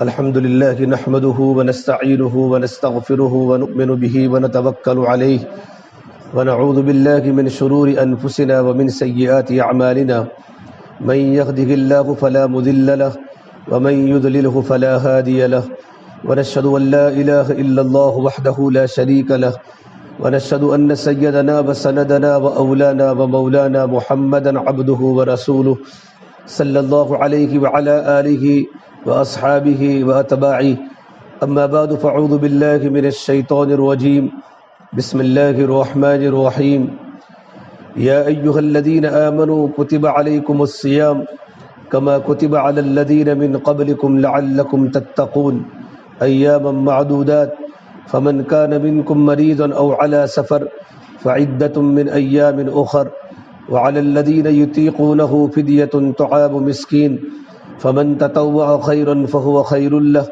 الحمد لله نحمده ونستعينه ونستغفره ونؤمن به ونتوكل عليه ونعوذ بالله من شرور أنفسنا ومن سيئات أعمالنا من يهده الله فلا مضل له ومن يضلله فلا هادي له ونشهد أن لا إله إلا الله وحده لا شريك له ونشهد أن سيدنا وسندنا وأولانا ومولانا محمدا عبده ورسوله صلى الله عليه وعلى آله وأصحابه وأتباعه أما بعد فأعوذ بالله من الشيطان الرجيم بسم الله الرحمن الرحيم يا أيها الذين آمنوا كتب عليكم الصيام كما كتب على الذين من قبلكم لعلكم تتقون أياما معدودات فمن كان منكم مريضا أو على سفر فعدة من أيام أخر وعلى الذين يطيقونه فدية طعام مسكين فمن تطوع خيرا فهو خير له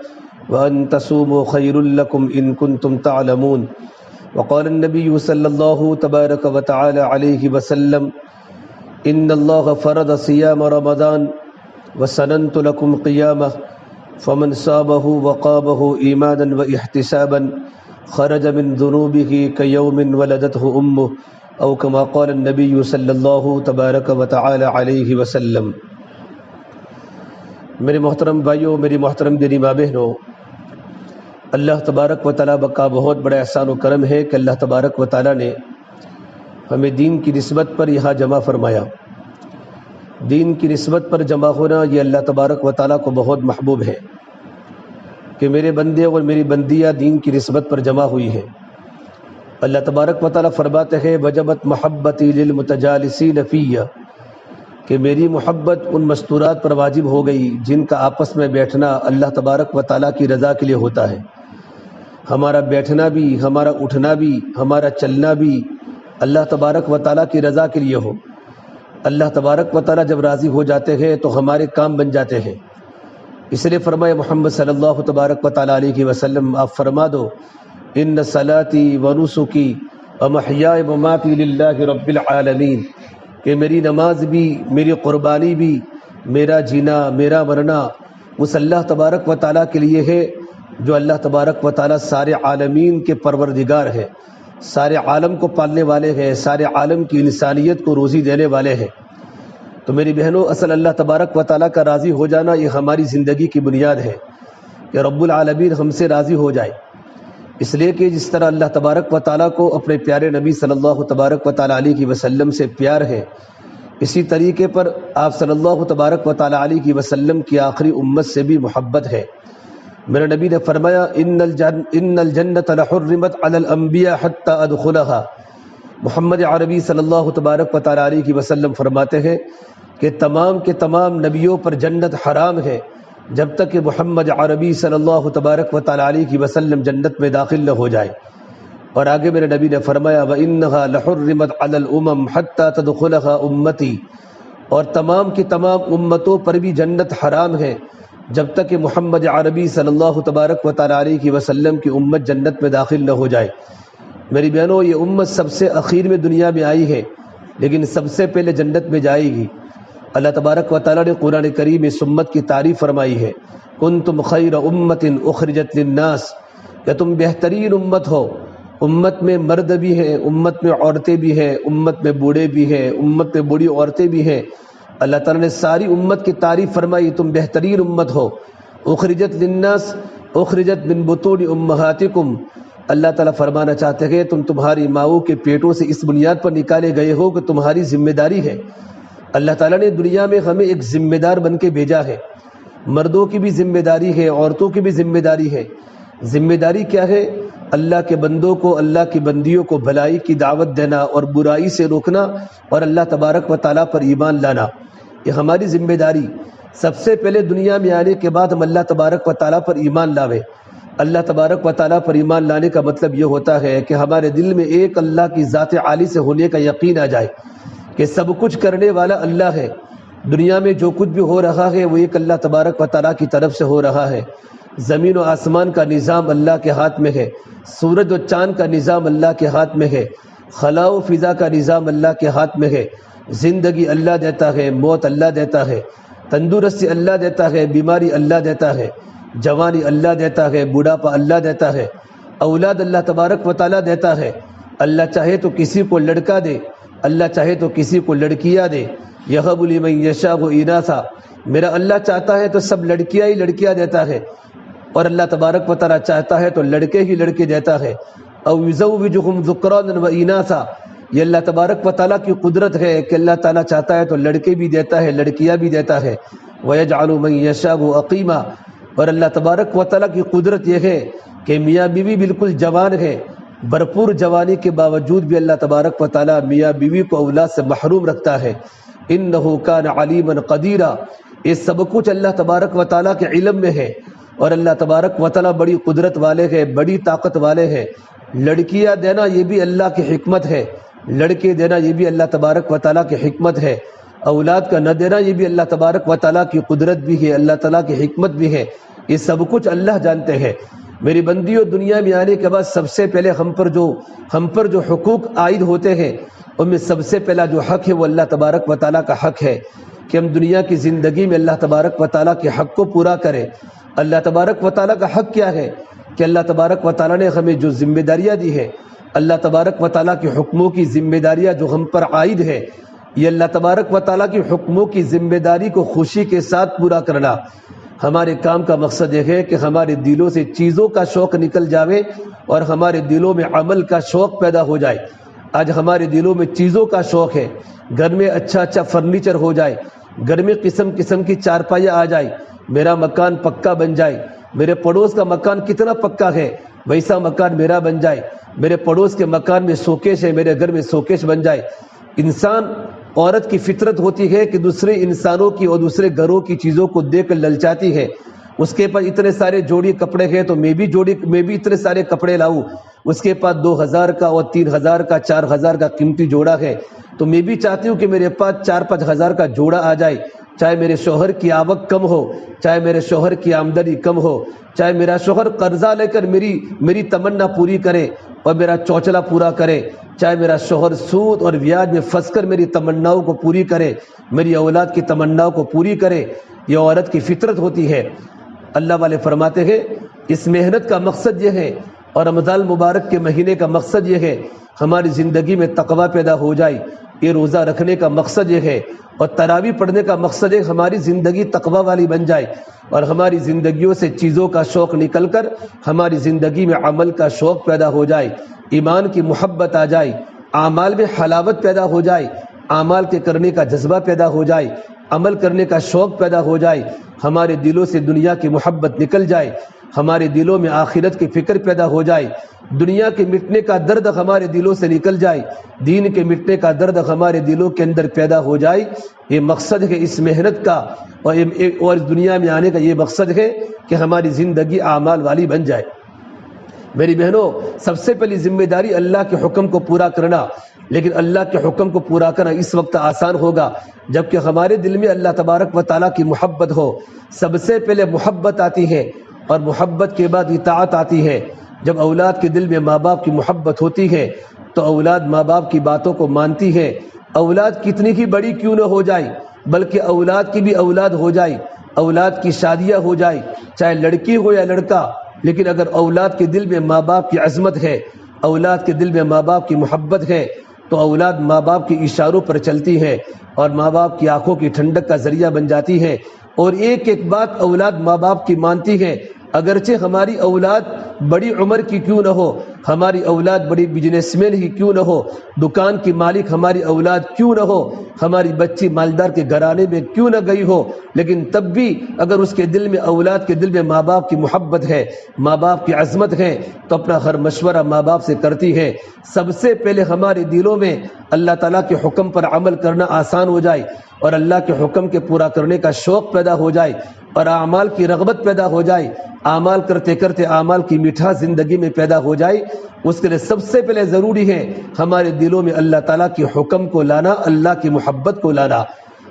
وأن تصوموا خير لكم إن كنتم تعلمون وقال النبي صلى الله تبارك وتعالى عليه وسلم إن الله فرض صيام رمضان وسننت لكم قيامه فمن صامه وقامه إيمانا واحتسابا خرج من ذنوبه كيوم ولدته أمه أو كما قال النبي صلی اللہ تبارک و تعالی علیہ وسلم۔ میرے محترم بھائیوں، میری محترم دینی ماں بہنوں، اللہ تبارک و تعالی کا بہت بڑا احسان و کرم ہے کہ اللہ تبارک و تعالی نے ہمیں دین کی نسبت پر یہاں جمع فرمایا۔ دین کی نسبت پر جمع ہونا یہ اللہ تبارک و تعالی کو بہت محبوب ہے کہ میرے بندے اور میری بندیاں دین کی نسبت پر جمع ہوئی ہیں۔ اللہ تبارک و تعالی فرماتے ہیں وجبت محبتی للمتجالسین فیہ، کہ میری محبت ان مستورات پر واجب ہو گئی جن کا آپس میں بیٹھنا اللہ تبارک و تعالی کی رضا کے لیے ہوتا ہے۔ ہمارا بیٹھنا بھی، ہمارا اٹھنا بھی، ہمارا چلنا بھی اللہ تبارک و تعالی کی رضا کے لیے ہو۔ اللہ تبارک و تعالی جب راضی ہو جاتے ہیں تو ہمارے کام بن جاتے ہیں۔ اس لیے فرمایا محمد صلی اللہ تبارک و تعالی علیہ وسلم، آپ فرما دو ان صلاتی و نسکی و محیای و مماتی للہ رب العالمین، کہ میری نماز بھی، میری قربانی بھی، میرا جینا، میرا مرنا اس اللہ تبارک و تعالیٰ کے لیے ہے جو اللہ تبارک و تعالیٰ سارے عالمین کے پروردگار ہے، سارے عالم کو پالنے والے ہیں، سارے عالم کی انسانیت کو روزی دینے والے ہیں۔ تو میری بہنوں، اصل اللہ تبارک و تعالیٰ کا راضی ہو جانا یہ ہماری زندگی کی بنیاد ہے کہ رب العالمین ہم سے راضی ہو جائے۔ اس لیے کہ جس طرح اللہ تبارک و تعالیٰ کو اپنے پیارے نبی صلی اللہ تبارک و تعالیٰ علیہ وسلم سے پیار ہے، اسی طریقے پر آپ صلی اللہ تبارک و تعالیٰ علیہ وسلم کی آخری امت سے بھی محبت ہے۔ میرے نبی نے فرمایا ان الجنۃ لحرمت علی الانبیاء حتی ادخلها۔ محمد عربی صلی اللہ تبارک و تعالیٰ علیہ وسلم فرماتے ہیں کہ تمام کے تمام نبیوں پر جنت حرام ہے جب تک کہ محمد عربی صلی اللہ تبارک و تعالیٰ علیہ وسلم جنت میں داخل نہ ہو جائے۔ اور آگے میرے نبی نے فرمایا وَإِنَّهَا لَحُرِّمَتْ عَلَى الْأُمَمْ حَتَّى تَدْخُلَهَا أُمَّتِي، اور تمام کی تمام امتوں پر بھی جنت حرام ہے جب تک کہ محمد عربی صلی اللہ تبارک و تعالیٰ علیہ وسلم کی امت جنت میں داخل نہ ہو جائے۔ میری بہنوں، یہ امت سب سے اخیر میں دنیا میں آئی ہے لیکن سب سے پہلے جنت میں جائے گی۔ اللہ تبارک و تعالیٰ نے قرآن کریم اس امت کی تعریف فرمائی ہے کنتم خیر امت اخرجت للناس، کہ تم بہترین امت ہو۔ امت میں مرد بھی ہیں، امت میں عورتیں بھی ہیں، امت میں بوڑھے بھی ہیں، امت میں بوڑھی عورتیں بھی ہیں۔ اللہ تعالیٰ نے ساری امت کی تعریف فرمائی تم بہترین امت ہو۔ اخرجت للناس اخرجت من بطون امہاتکم، اللہ تعالیٰ فرمانا چاہتے ہیں تم تمہاری ماؤں کے پیٹوں سے اس بنیاد پر نکالے گئے ہو کہ تمہاری ذمہ داری ہے۔ اللہ تعالیٰ نے دنیا میں ہمیں ایک ذمہ دار بن کے بھیجا ہے۔ مردوں کی بھی ذمہ داری ہے، عورتوں کی بھی ذمہ داری ہے۔ ذمہ داری کیا ہے؟ اللہ کے بندوں کو، اللہ کی بندیوں کو بھلائی کی دعوت دینا اور برائی سے روکنا اور اللہ تبارک و تعالیٰ پر ایمان لانا، یہ ہماری ذمہ داری۔ سب سے پہلے دنیا میں آنے کے بعد ہم اللہ تبارک و تعالیٰ پر ایمان لاویں۔ اللہ تبارک و تعالیٰ پر ایمان لانے کا مطلب یہ ہوتا ہے کہ ہمارے دل میں ایک اللہ کی ذات عالی سے ہونے کا یقین آ جائے کہ سب کچھ کرنے والا اللہ ہے۔ دنیا میں جو کچھ بھی ہو رہا ہے وہ ایک اللہ تبارک و تعالیٰ کی طرف سے ہو رہا ہے۔ زمین و آسمان کا نظام اللہ کے ہاتھ میں ہے، سورج و چاند کا نظام اللہ کے ہاتھ میں ہے، خلا و فضا کا نظام اللہ کے ہاتھ میں ہے۔ زندگی اللہ دیتا ہے، موت اللہ دیتا ہے، تندرستی اللہ دیتا ہے، بیماری اللہ دیتا ہے۔ جوانی اللہ دیتا ہے، بڑھاپا اللہ دیتا ہے، اولاد اللہ تبارک و تعالیٰ دیتا ہے۔ اللہ چاہے تو کسی کو لڑکا دے، اللہ چاہے تو کسی کو لڑکیاں دے۔ یہب لمن یشاء اناثا، میرا اللہ چاہتا ہے تو سب لڑکیاں ہی لڑکیاں دیتا ہے، اور اللہ تبارک و تعالیٰ چاہتا ہے تو لڑکے ہی لڑکے دیتا ہے۔ او یزوجہم ذکرانا و اناثا، یہ اللہ تبارک و تعالیٰ کی قدرت ہے کہ اللہ تعالیٰ چاہتا ہے تو لڑکے بھی دیتا ہے، لڑکیاں بھی دیتا ہے۔ وَيَجْعَلُ مَن يَشَاءُ عَقِيمًا، اور اللہ تبارک و تعالیٰ کی قدرت یہ ہے کہ میاں بیوی بالکل جوان ہے، بھرپور جوانی کے باوجود بھی اللہ تبارک و تعالیٰ میاں بیوی کو اولاد سے محروم رکھتا ہے۔ إِنَّهُ كَانَ عَلِيمًا قَدِيرًا، یہ سب کچھ اللہ تبارک و تعالیٰ کے علم میں ہے، اور اللہ تبارک و تعالیٰ بڑی قدرت والے ہیں، بڑی طاقت والے ہیں۔ لڑکیاں دینا یہ بھی اللہ کی حکمت ہے، لڑکے دینا یہ بھی اللہ تبارک و تعالیٰ کی حکمت ہے، اولاد کا نہ دینا یہ بھی اللہ تبارک و تعالیٰ کی قدرت بھی ہے، اللہ تعالیٰ کی حکمت بھی ہے۔ یہ سب کچھ اللہ جانتے ہیں۔ میری بندیوں، دنیا میں آنے کے بعد سب سے پہلے ہم پر جو حقوق عائد ہوتے ہیں ان میں سب سے پہلا جو حق ہے وہ اللہ تبارک و تعالیٰ کا حق ہے کہ ہم دنیا کی زندگی میں اللہ تبارک و تعالیٰ کے حق کو پورا کریں۔ اللہ تبارک و تعالیٰ کا حق کیا ہے کہ اللہ تبارک و تعالیٰ نے ہمیں جو ذمہ داریاں دی ہے، اللہ تبارک و تعالیٰ کے حکموں کی ذمہ داریاں جو ہم پر عائد ہے، یہ اللہ تبارک و تعالیٰ کی حکموں کی ذمہ داری کو خوشی کے ساتھ پورا کرنا۔ ہمارے کام کا مقصد یہ ہے کہ ہمارے دلوں سے چیزوں کا شوق نکل جاوے اور ہمارے دلوں میں عمل کا شوق پیدا ہو جائے۔ آج ہمارے دلوں میں چیزوں کا شوق ہے، گھر میں اچھا فرنیچر ہو جائے، گھر میں قسم قسم کی چارپائیاں آ جائے، میرا مکان پکا بن جائے، میرے پڑوس کا مکان کتنا پکا ہے ویسا مکان میرا بن جائے، میرے پڑوس کے مکان میں شوکیش ہے میرے گھر میں شوکیش بن جائے۔ انسان، عورت کی فطرت ہوتی ہے کہ دوسرے انسانوں کی اور دوسرے گھروں کی چیزوں کو دیکھ کر للچاتی ہے۔ اس کے پاس اتنے سارے جوڑی کپڑے ہیں تو میں بھی اتنے سارے کپڑے لاؤں۔ اس کے پاس 2000 کا اور 3000 کا 4000 کا قیمتی جوڑا ہے تو میں بھی چاہتی ہوں کہ میرے پاس 4-5 ہزار کا جوڑا آ جائے۔ چاہے میرے شوہر کی آمدنی کم ہو، چاہے میرے شوہر کی آمدنی کم ہو، چاہے میرا شوہر قرضہ لے کر میری تمنا پوری کرے اور میرا چوچلا پورا کرے، چاہے میرا شوہر سود اور بیاج میں پھنس کر میری تمناؤں کو پوری کرے، میری اولاد کی تمناؤں کو پوری کرے، یہ عورت کی فطرت ہوتی ہے۔ اللہ والے فرماتے ہیں اس محنت کا مقصد یہ ہے، اور رمضان مبارک کے مہینے کا مقصد یہ ہے ہماری زندگی میں تقوی پیدا ہو جائے۔ یہ روزہ رکھنے کا مقصد یہ ہے اور تراویح پڑھنے کا مقصد ہے ہماری زندگی تقوی والی بن جائے اور ہماری زندگیوں سے چیزوں کا شوق نکل کر ہماری زندگی میں عمل کا شوق پیدا ہو جائے، ایمان کی محبت آ جائے، اعمال میں حلاوت پیدا ہو جائے، اعمال کے کرنے کا جذبہ پیدا ہو جائے، عمل کرنے کا شوق پیدا ہو جائے، ہمارے دلوں سے دنیا کی محبت نکل جائے، ہمارے دلوں میں آخرت کی فکر پیدا ہو جائے، دنیا کے مٹنے کا درد ہمارے دلوں سے نکل جائے، دین کے مٹنے کا درد ہمارے دلوں کے اندر پیدا ہو جائے۔ یہ مقصد ہے اس محنت کا اور اس دنیا میں آنے کا، یہ مقصد ہے کہ ہماری زندگی اعمال والی بن جائے۔ میری بہنوں، سب سے پہلی ذمہ داری اللہ کے حکم کو پورا کرنا، لیکن اللہ کے حکم کو پورا کرنا اس وقت آسان ہوگا جبکہ ہمارے دل میں اللہ تبارک و تعالیٰ کی محبت ہو۔ سب سے پہلے محبت آتی ہے اور محبت کے بعد اطاعت آتی ہے۔ جب اولاد کے دل میں ماں باپ کی محبت ہوتی ہے تو اولاد ماں باپ کی باتوں کو مانتی ہے، اولاد کتنی ہی بڑی کیوں نہ ہو جائے، بلکہ اولاد کی بھی اولاد ہو جائے، اولاد کی شادیاں ہو جائے، چاہے لڑکی ہو یا لڑکا، لیکن اگر اولاد کے دل میں ماں باپ کی عظمت ہے، اولاد کے دل میں ماں باپ کی محبت ہے تو اولاد ماں باپ کے اشاروں پر چلتی ہے اور ماں باپ کی آنکھوں کی ٹھنڈک کا ذریعہ بن جاتی ہے، اور ایک ایک بات اولاد ماں باپ کی مانتی ہے۔ اگرچہ ہماری اولاد بڑی عمر کی کیوں نہ ہو، ہماری اولاد بڑی بزنس مین ہی کیوں نہ ہو، دکان کی مالک ہماری اولاد کیوں نہ ہو، ہماری بچی مالدار کے گھرانے میں کیوں نہ گئی ہو، لیکن تب بھی اگر اس کے دل میں، اولاد کے دل میں ماں باپ کی محبت ہے، ماں باپ کی عظمت ہے تو اپنا ہر مشورہ ماں باپ سے کرتی ہے۔ سب سے پہلے ہمارے دلوں میں اللہ تعالیٰ کے حکم پر عمل کرنا آسان ہو جائے اور اللہ کے حکم کے پورا کرنے کا شوق پیدا ہو جائے اور اعمال کی رغبت پیدا ہو جائے، اعمال کرتے کرتے اعمال کی مٹھاس زندگی میں پیدا ہو جائے، اس کے لیے سب سے پہلے ضروری ہے ہمارے دلوں میں اللہ تعالیٰ کے حکم کو لانا، اللہ کی محبت کو لانا۔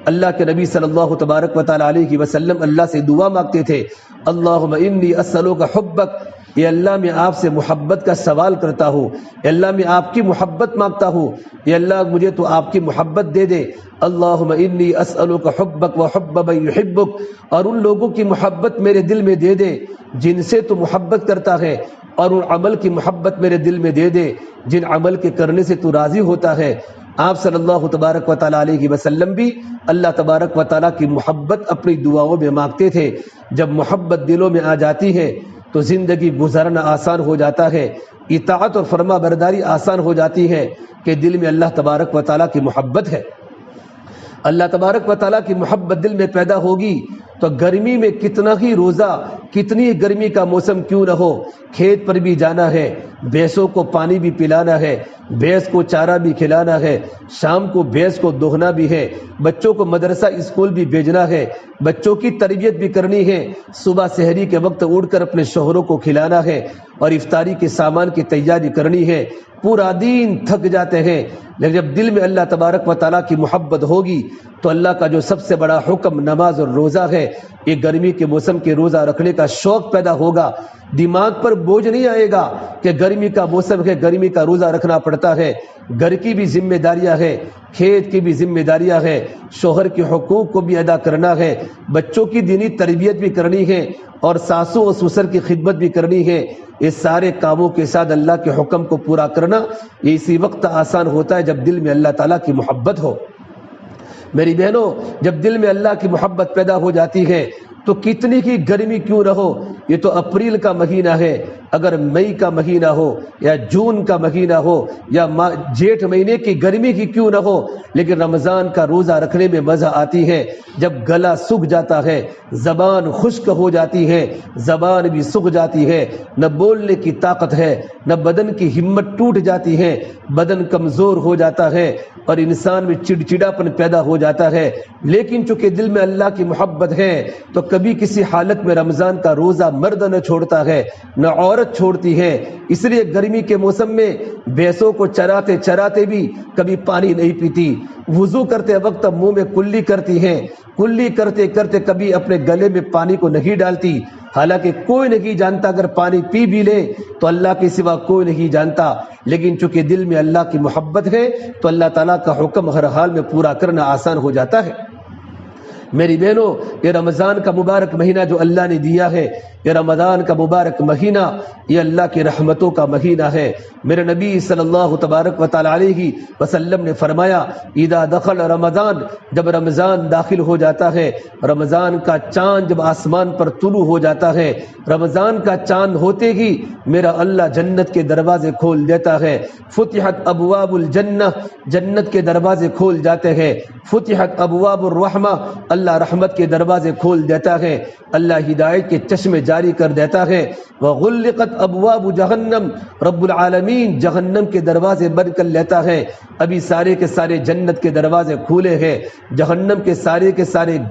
اللہ کے نبی صلی اللہ تبارک و تعالیٰ علیہ وسلم اللہ سے دعا مانگتے تھے، اللہم انی اسألوک حبک، اے اللہ میں آپ سے محبت کا سوال کرتا ہوں، اے اللہ میں آپ کی محبت مانگتا ہوں، اے اللہ مجھے تو آپ کی محبت دے دے۔ اللہم انی اسألک حبک و حب من یحبک، اور ان لوگوں کی محبت میرے دل میں دے دے جن سے تو محبت کرتا ہے، اور ان عمل کی محبت میرے دل میں دے دے جن عمل کے کرنے سے تو راضی ہوتا ہے۔ آپ صلی اللہ تبارک و تعالیٰ علیہ وسلم بھی اللہ تبارک و تعالیٰ کی محبت اپنی دعاؤں میں مانگتے تھے۔ جب محبت دلوں میں آ جاتی ہے تو زندگی گزارنا آسان ہو جاتا ہے، اطاعت اور فرما برداری آسان ہو جاتی ہے کہ دل میں اللہ تبارک و تعالیٰ کی محبت ہے۔ اللہ تبارک و تعالیٰ کی محبت دل میں پیدا ہوگی تو گرمی میں کتنا ہی روزہ، کتنی گرمی کا موسم کیوں نہ ہو، کھیت پر بھی جانا ہے، بھینسوں کو پانی بھی پلانا ہے، بھینس کو چارہ بھی کھلانا ہے، شام کو بھینس کو دوہنا بھی ہے، بچوں کو مدرسہ اسکول بھی بھیجنا ہے، بچوں کی تربیت بھی کرنی ہے، صبح سحری کے وقت اٹھ کر اپنے شوہروں کو کھلانا ہے اور افطاری کے سامان کی تیاری کرنی ہے۔ پورا دن تھک جاتے ہیں، لیکن جب دل میں اللہ تبارک و تعالیٰ کی محبت ہوگی تو اللہ کا جو سب سے بڑا حکم نماز اور روزہ ہے، یہ گرمی کے موسم کے روزہ رکھنے کا شوق پیدا ہوگا۔ دماغ پر بوجھ نہیں آئے گا کہ گرمی کا موسم ہے، گرمی کا روزہ رکھنا پڑتا ہے۔ گھر کی بھی ذمہ داریاں ہیں، کھیت کی بھی ذمہ داریاں ہیں، شوہر کے حقوق کو بھی ادا کرنا ہے، بچوں کی دینی تربیت بھی کرنی ہے اور ساسو اور سسر کی خدمت بھی کرنی ہے۔ یہ سارے کاموں کے ساتھ اللہ کے حکم کو پورا کرنا یہ اسی وقت آسان ہوتا ہے جب دل میں اللہ تعالیٰ کی محبت ہو۔ میری بہنوں، جب دل میں اللہ کی محبت پیدا ہو جاتی ہے تو کتنی کی گرمی کیوں نہ ہو، یہ تو اپریل کا مہینہ ہے، اگر مئی کا مہینہ ہو یا جون کا مہینہ ہو یا جیٹھ مہینے کی گرمی کی کیوں نہ ہو، لیکن رمضان کا روزہ رکھنے میں مزہ آتی ہے۔ جب گلا سوکھ جاتا ہے، زبان خشک ہو جاتی ہے، زبان بھی سوکھ جاتی ہے، نہ بولنے کی طاقت ہے، نہ بدن کی ہمت ٹوٹ جاتی ہے، بدن کمزور ہو جاتا ہے اور انسان میں چڑچڑاپن پیدا ہو جاتا ہے، لیکن چونکہ دل میں اللہ کی محبت ہے تو کبھی کسی حالت میں رمضان کا روزہ مرد نہ چھوڑتا ہے نہ عورت چھوڑتی ہے۔ اس لیے گرمی کے موسم میں بھینسوں کو چراتے چراتے بھی کبھی پانی نہیں پیتی، وضو کرتے وقت منہ میں کلی کرتی ہیں، کلی کرتے کرتے کبھی اپنے گلے میں پانی کو نہیں ڈالتی، حالانکہ کوئی نہیں جانتا اگر پانی پی بھی لے تو اللہ کے سوا کوئی نہیں جانتا، لیکن چونکہ دل میں اللہ کی محبت ہے تو اللہ تعالیٰ کا حکم ہر حال میں پورا کرنا آسان ہو جاتا ہے۔ میری بہنوں، یہ رمضان کا مبارک مہینہ جو اللہ نے دیا ہے، یہ رمضان کا مبارک مہینہ یہ اللہ کی رحمتوں کا مہینہ ہے۔ میرے نبی صلی اللہ تبارک و تعالی علیہ وسلم نے فرمایا، اذا دخل رمضان، جب رمضان داخل ہو جاتا ہے، رمضان کا چاند جب آسمان پر طلوع ہو جاتا ہے، رمضان کا چاند ہوتے ہی میرا اللہ جنت کے دروازے کھول دیتا ہے۔ فتحت ابواب الجنہ، جنت کے دروازے کھول جاتے ہیں۔ فتحت ابواب الرحمہ، اللہ رحمت کے دروازے کھول دیتا ہے، اللہ ہدایت کے چشمے جاری کر دیتا ہے۔ وغلقت ابواب جہنم، رب العالمین جہنم کے دروازے بند کر لیتا ہے۔ ابھی سارے کے سارے جنت کے دروازے کھولے ہیں، جہنم کے سارے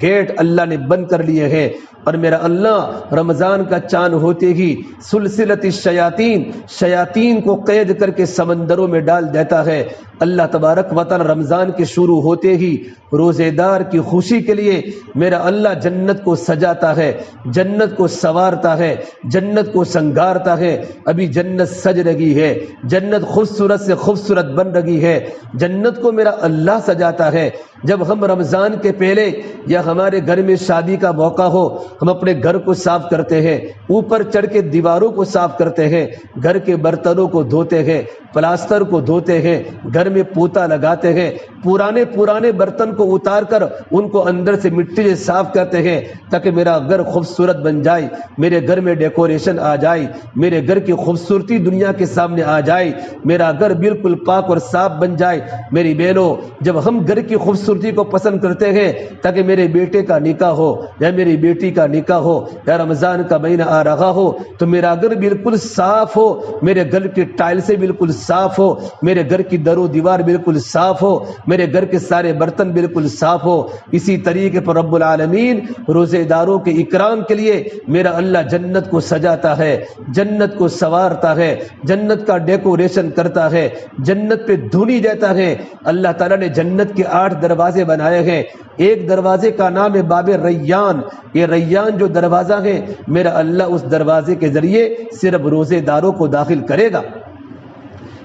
گیٹ اللہ نے بند کر لیے ہیں، اور میرا اللہ رمضان کا چاند ہوتے ہی سلسلۃ الشیاطین، شیاطین کو قید کر کے سمندروں میں ڈال دیتا ہے۔ اللہ تبارک و تعالی رمضان کے شروع ہوتے ہی روزے دار کی خوشی کے لیے میرا اللہ جنت کو سجاتا ہے، جنت کو سنوارتا ہے، جنت کو سنگارتا ہے۔ ابھی جنت سج رہی ہے، جنت خوبصورت سے خوبصورت بن رہی ہے، جنت کو میرا اللہ سجاتا ہے۔ جب ہم رمضان کے پہلے یا ہمارے گھر میں شادی کا موقع ہو، ہم اپنے گھر کو صاف کرتے ہیں، اوپر چڑھ کے دیواروں کو صاف کرتے ہیں، گھر کے برتنوں کو دھوتے ہیں، پلاسٹر کو دھوتے ہیں، گھر میں پوتا لگاتے ہیں، پرانے برتن کو اتار کر ان کو اندر سے مٹی سے صاف کرتے ہیں تاکہ میرا گھر خوبصورت بن جائے، میرے گھر میں ڈیکوریشن آ جائے، میرے گھر کی خوبصورتی دنیا کے سامنے آ جائے، میرا گھر بالکل پاک اور صاف بن جائے۔ میری بہنوں، جب ہم گھر کی خوبصورتی کو پسند کرتے ہیں تاکہ میرے بیٹے کا نکاح ہو یا میری بیٹی کا نکاح ہو یا رمضان کا مہینہ آ رہا ہو تو میرا گھر بالکل صاف ہو، میرے گھر کی ٹائل سے بالکل صاف ہو، میرے گھر کی در و دیوار بالکل صاف ہو، میرے گھر کے سارے برتن بالکل صاف ہو۔ اسی طریقے پر رب العالمین روزے داروں کے اکرام کے لیے میرا اللہ جنت کو سجاتا ہے، جنت کو سنوارتا ہے، جنت کا ڈیکوریشن کرتا ہے، جنت پہ دھونی دیتا ہے۔ اللہ تعالیٰ نے جنت کے 8 دروازے بنائے ہیں۔ ایک دروازے کا نام ہے باب ریان۔ یہ ریان جو دروازہ ہے، میرا اللہ اس دروازے کے ذریعے صرف روزے داروں کو داخل کرے گا۔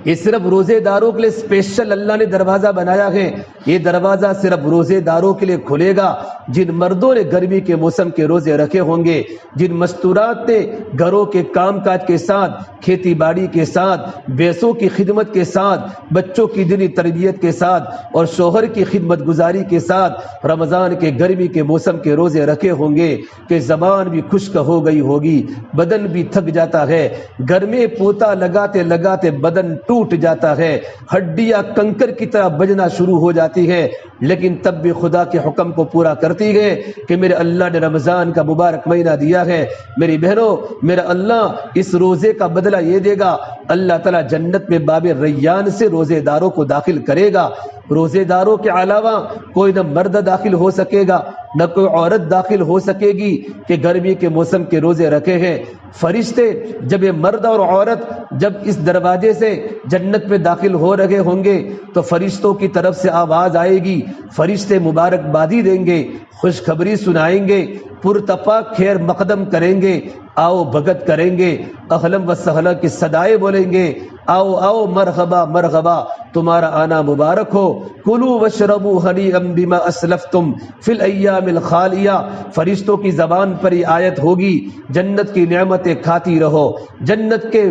یہ صرف روزے داروں کے لیے اسپیشل اللہ نے دروازہ بنایا ہے۔ یہ دروازہ صرف روزے داروں کے لیے کھلے گا جن مردوں نے گرمی کے موسم کے روزے رکھے ہوں گے، جن مستورات نے گھروں کے کام کاج کے ساتھ، کھیتی باڑی کے ساتھ، بیسوں کی خدمت کے ساتھ، بچوں کی دینی تربیت کے ساتھ اور شوہر کی خدمت گزاری کے ساتھ رمضان کے گرمی کے موسم کے روزے رکھے ہوں گے کہ زبان بھی خشک ہو گئی ہوگی، بدن بھی تھک جاتا ہے، گھر میں پوتا لگاتے لگاتے بدن ٹوٹ جاتا ہے، ہڈیاں کنکر کی طرح بجنا شروع ہو جاتی ہے، لیکن تب بھی خدا کے حکم کو پورا کرتی ہے کہ میرے اللہ نے رمضان کا مبارک مہینہ دیا ہے۔ میری بہنوں، میرا اللہ اس روزے کا بدلہ یہ دے گا، اللہ تعالیٰ جنت میں باب ریان سے روزے داروں کو داخل کرے گا۔ روزے داروں کے علاوہ کوئی نہ مرد داخل ہو سکے گا، نہ کوئی عورت داخل ہو سکے گی کہ گرمی کے موسم کے روزے رکھے ہیں۔ فرشتے جب یہ مرد اور عورت جب اس دروازے سے جنت میں داخل ہو رہے ہوں گے تو فرشتوں کی طرف سے آواز آئے گی، فرشتے مبارکبادی دیں گے، خوشخبری سنائیں گے، پرتپاک خیر مقدم کریں گے، آؤ بھگت کریں گے، اہلم و سہلا کی صدائے بولیں گے، آؤ آؤ مرحبا مرحبا، تمہارا آنا مبارک ہو، کلوا واشربوا ہنیئا بما اسلفتم فی الایام الخالیہ۔ فرشتوں کی زبان پر یہ آیت ہوگی، جنت کی نعمتیں کھاتی رہو، جنت کے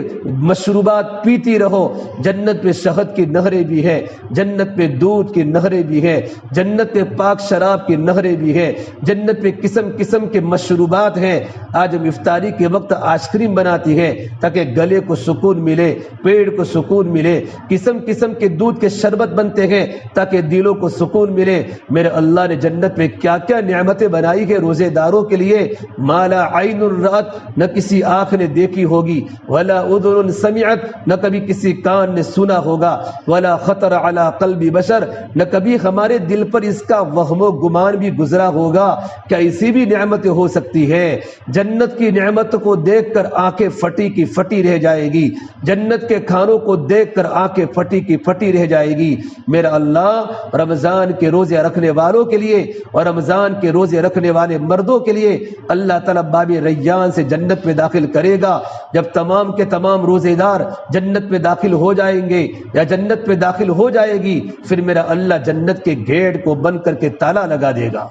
مشروبات پیتی رہو، جنت میں شہد کی نہریں بھی ہیں، جنت میں دودھ کی نہریں بھی ہیں، جنت میں پاک شراب کی نہریں بھی ہیں، جنت میں قسم قسم کے مشروبات ہیں۔ آج ہم افطاری کے وقت آئس کریم بناتی ہیں تاکہ گلے کو سکون ملے، پیٹ کو سکون ملے، قسم قسم کے دودھ کے شربت بنتے ہیں تاکہ دلوں کو سکون ملے۔ میرے اللہ نے جنت میں کیا کیا نعمتیں بنائی ہیں روزے داروں کے لیے، مالا عین رأت، نہ کسی آنکھ نے دیکھی ہوگی، ولا اذن سمعت، نہ کبھی کسی کان نے سنا ہوگا، ولا خطر علی قلب بشر، نہ کبھی ہمارے دل پر اس کا وہم و گمان بھی گزرا ہوگا کیا ایسی بھی نعمتیں ہو سکتی ہے۔ جنت کی نعمت کو دیکھ کر آنکھیں پھٹی کی پھٹی رہ جائے گی، جنت کے کھانوں کو دیکھ کر آنکھیں پھٹی کی پھٹی رہ جائے گی۔ میرا اللہ رمضان کے روزے رکھنے والوں کے لیے اور رمضان کے روزے رکھنے والے مردوں کے لیے اللہ تعالیٰ باب ریان سے جنت میں داخل کرے گا۔ جب تمام کے تمام روزے دار جنت میں داخل ہو جائیں گے یا جنت میں داخل ہو جائے گی، پھر میرا اللہ جنت کے گیٹ کو بند کر کے تالا لگا دے گا۔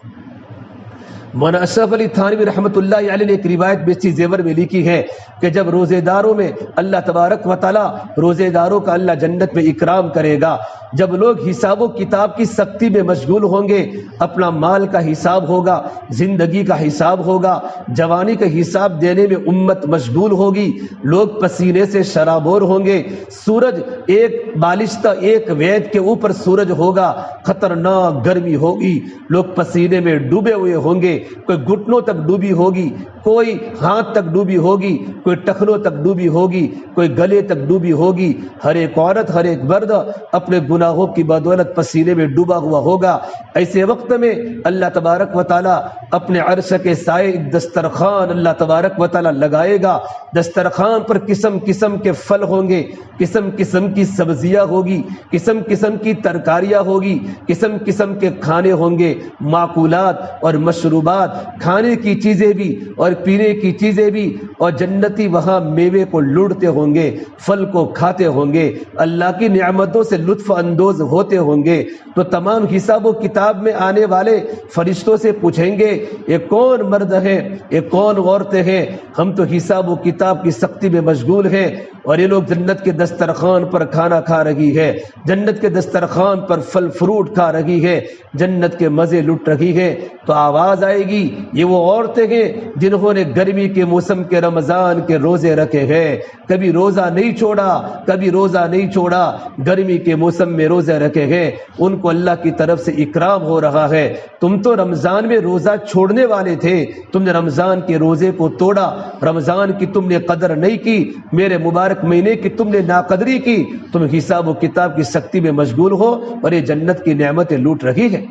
مولانا اشرف علی تھانوی رحمۃ اللہ علیہ نے ایک روایت بیچی زیور میں لکھی ہے کہ جب روزے داروں میں اللہ تبارک و تعالیٰ روزے داروں کا اللہ جنت میں اکرام کرے گا، جب لوگ حساب و کتاب کی سختی میں مشغول ہوں گے، اپنا مال کا حساب ہوگا، زندگی کا حساب ہوگا، جوانی کا حساب دینے میں امت مشغول ہوگی، لوگ پسینے سے شرابور ہوں گے، سورج ایک بالشتہ ایک وید کے اوپر سورج ہوگا، خطرناک گرمی ہوگی، لوگ پسینے میں ڈوبے ہوئے ہوں گے، کوئی گھٹنوں تک ڈوبی ہوگی، کوئی ہاتھ تک ڈوبی ہوگی، کوئی ٹخنوں تک ڈوبی ہوگی، کوئی گلے تک ڈوبی ہوگی، ہر ایک عورت ہر ایک مرد اپنے گناہوں کی بدولت پسینے میں ڈوبا ہوا ہوگا۔ ایسے وقت میں اللہ تبارک و تعالیٰ اپنے عرش کے سائے ایک دسترخوان اللہ تبارک و تعالیٰ لگائے گا، دسترخوان پر قسم قسم کے پھل ہوں گے، قسم قسم کی سبزیاں ہوگی، قسم قسم کی ترکاریاں ہوگی، قسم قسم کے کھانے ہوں گے، معقولات اور مشروبات، کھانے کی چیزیں بھی اور پینے کی چیزیں بھی، اور جنتی وہاں میوے کو لوٹتے ہوں گے، پھل کو کھاتے ہوں گے، اللہ کی نعمتوں سے لطف اندوز ہوتے ہوں گے۔ تو تمام حساب و کتاب میں آنے والے فرشتوں سے پوچھیں گے یہ کون مرد ہے، یہ کون عورتیں ہیں، ہم تو حساب و کتاب کی سختی میں مشغول ہیں اور یہ لوگ جنت کے دسترخوان پر کھانا کھا رہی ہے، جنت کے دسترخوان پر پھل فروٹ کھا رہی ہے، جنت کے مزے لٹ رہی ہے۔ تو آواز آئے گی یہ وہ عورتیں ہیں جنہوں نے گرمی کے موسم کے رمضان کے روزے رکھے ہیں، کبھی روزہ نہیں چھوڑا، کبھی روزہ نہیں چھوڑا، گرمی کے موسم میں روزے رکھے ہیں، ان کو اللہ کی طرف سے اکرام ہو رہا ہے۔ تم تو رمضان میں روزہ چھوڑنے والے تھے، تم نے رمضان کے روزے کو توڑا، رمضان کی تم نے قدر نہیں کی، میرے مبارک مہینے کی تم نے ناقدری کی، تم حساب و کتاب کی سختی میں مشغول ہو اور یہ جنت کی نعمتیں لوٹ رہی ہے۔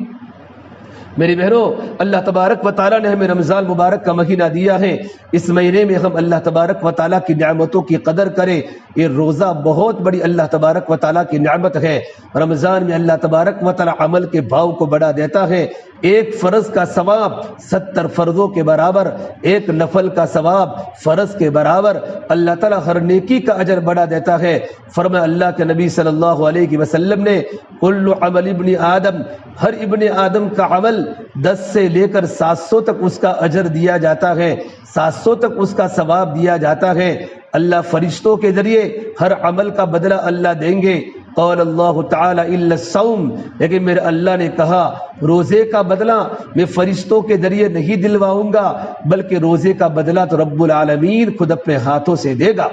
میری بہنوں، اللہ تبارک و تعالیٰ نے ہمیں رمضان مبارک کا مہینہ دیا ہے، اس مہینے میں ہم اللہ تبارک و تعالیٰ کی نعمتوں کی قدر کریں۔ یہ روزہ بہت بڑی اللہ تبارک و تعالیٰ کی نعمت ہے۔ رمضان میں اللہ تبارک و تعالیٰ عمل کے بھاؤ کو بڑھا دیتا ہے۔ ایک فرض کا ثواب 70 فرضوں کے برابر، ایک نفل کا ثواب فرض کے برابر، اللہ تعالیٰ ہر نیکی کا اجر بڑھا دیتا ہے۔ فرمایا اللہ کے نبی صلی اللہ علیہ وسلم نے، کل عمل ابن آدم، ہر ابن آدم کا عمل 10 سے لے کر 700 تک اس کا اجر دیا جاتا ہے، 700 تک اس کا ثواب دیا جاتا ہے۔ اللہ فرشتوں کے ذریعے ہر عمل کا بدلہ اللہ دیں گے۔ قال اللہ تعالی الا الصوم، لیکن میرے اللہ نے کہا روزے کا بدلہ میں فرشتوں کے ذریعے نہیں دلواؤں گا، بلکہ روزے کا بدلہ تو رب العالمین خود اپنے ہاتھوں سے دے گا۔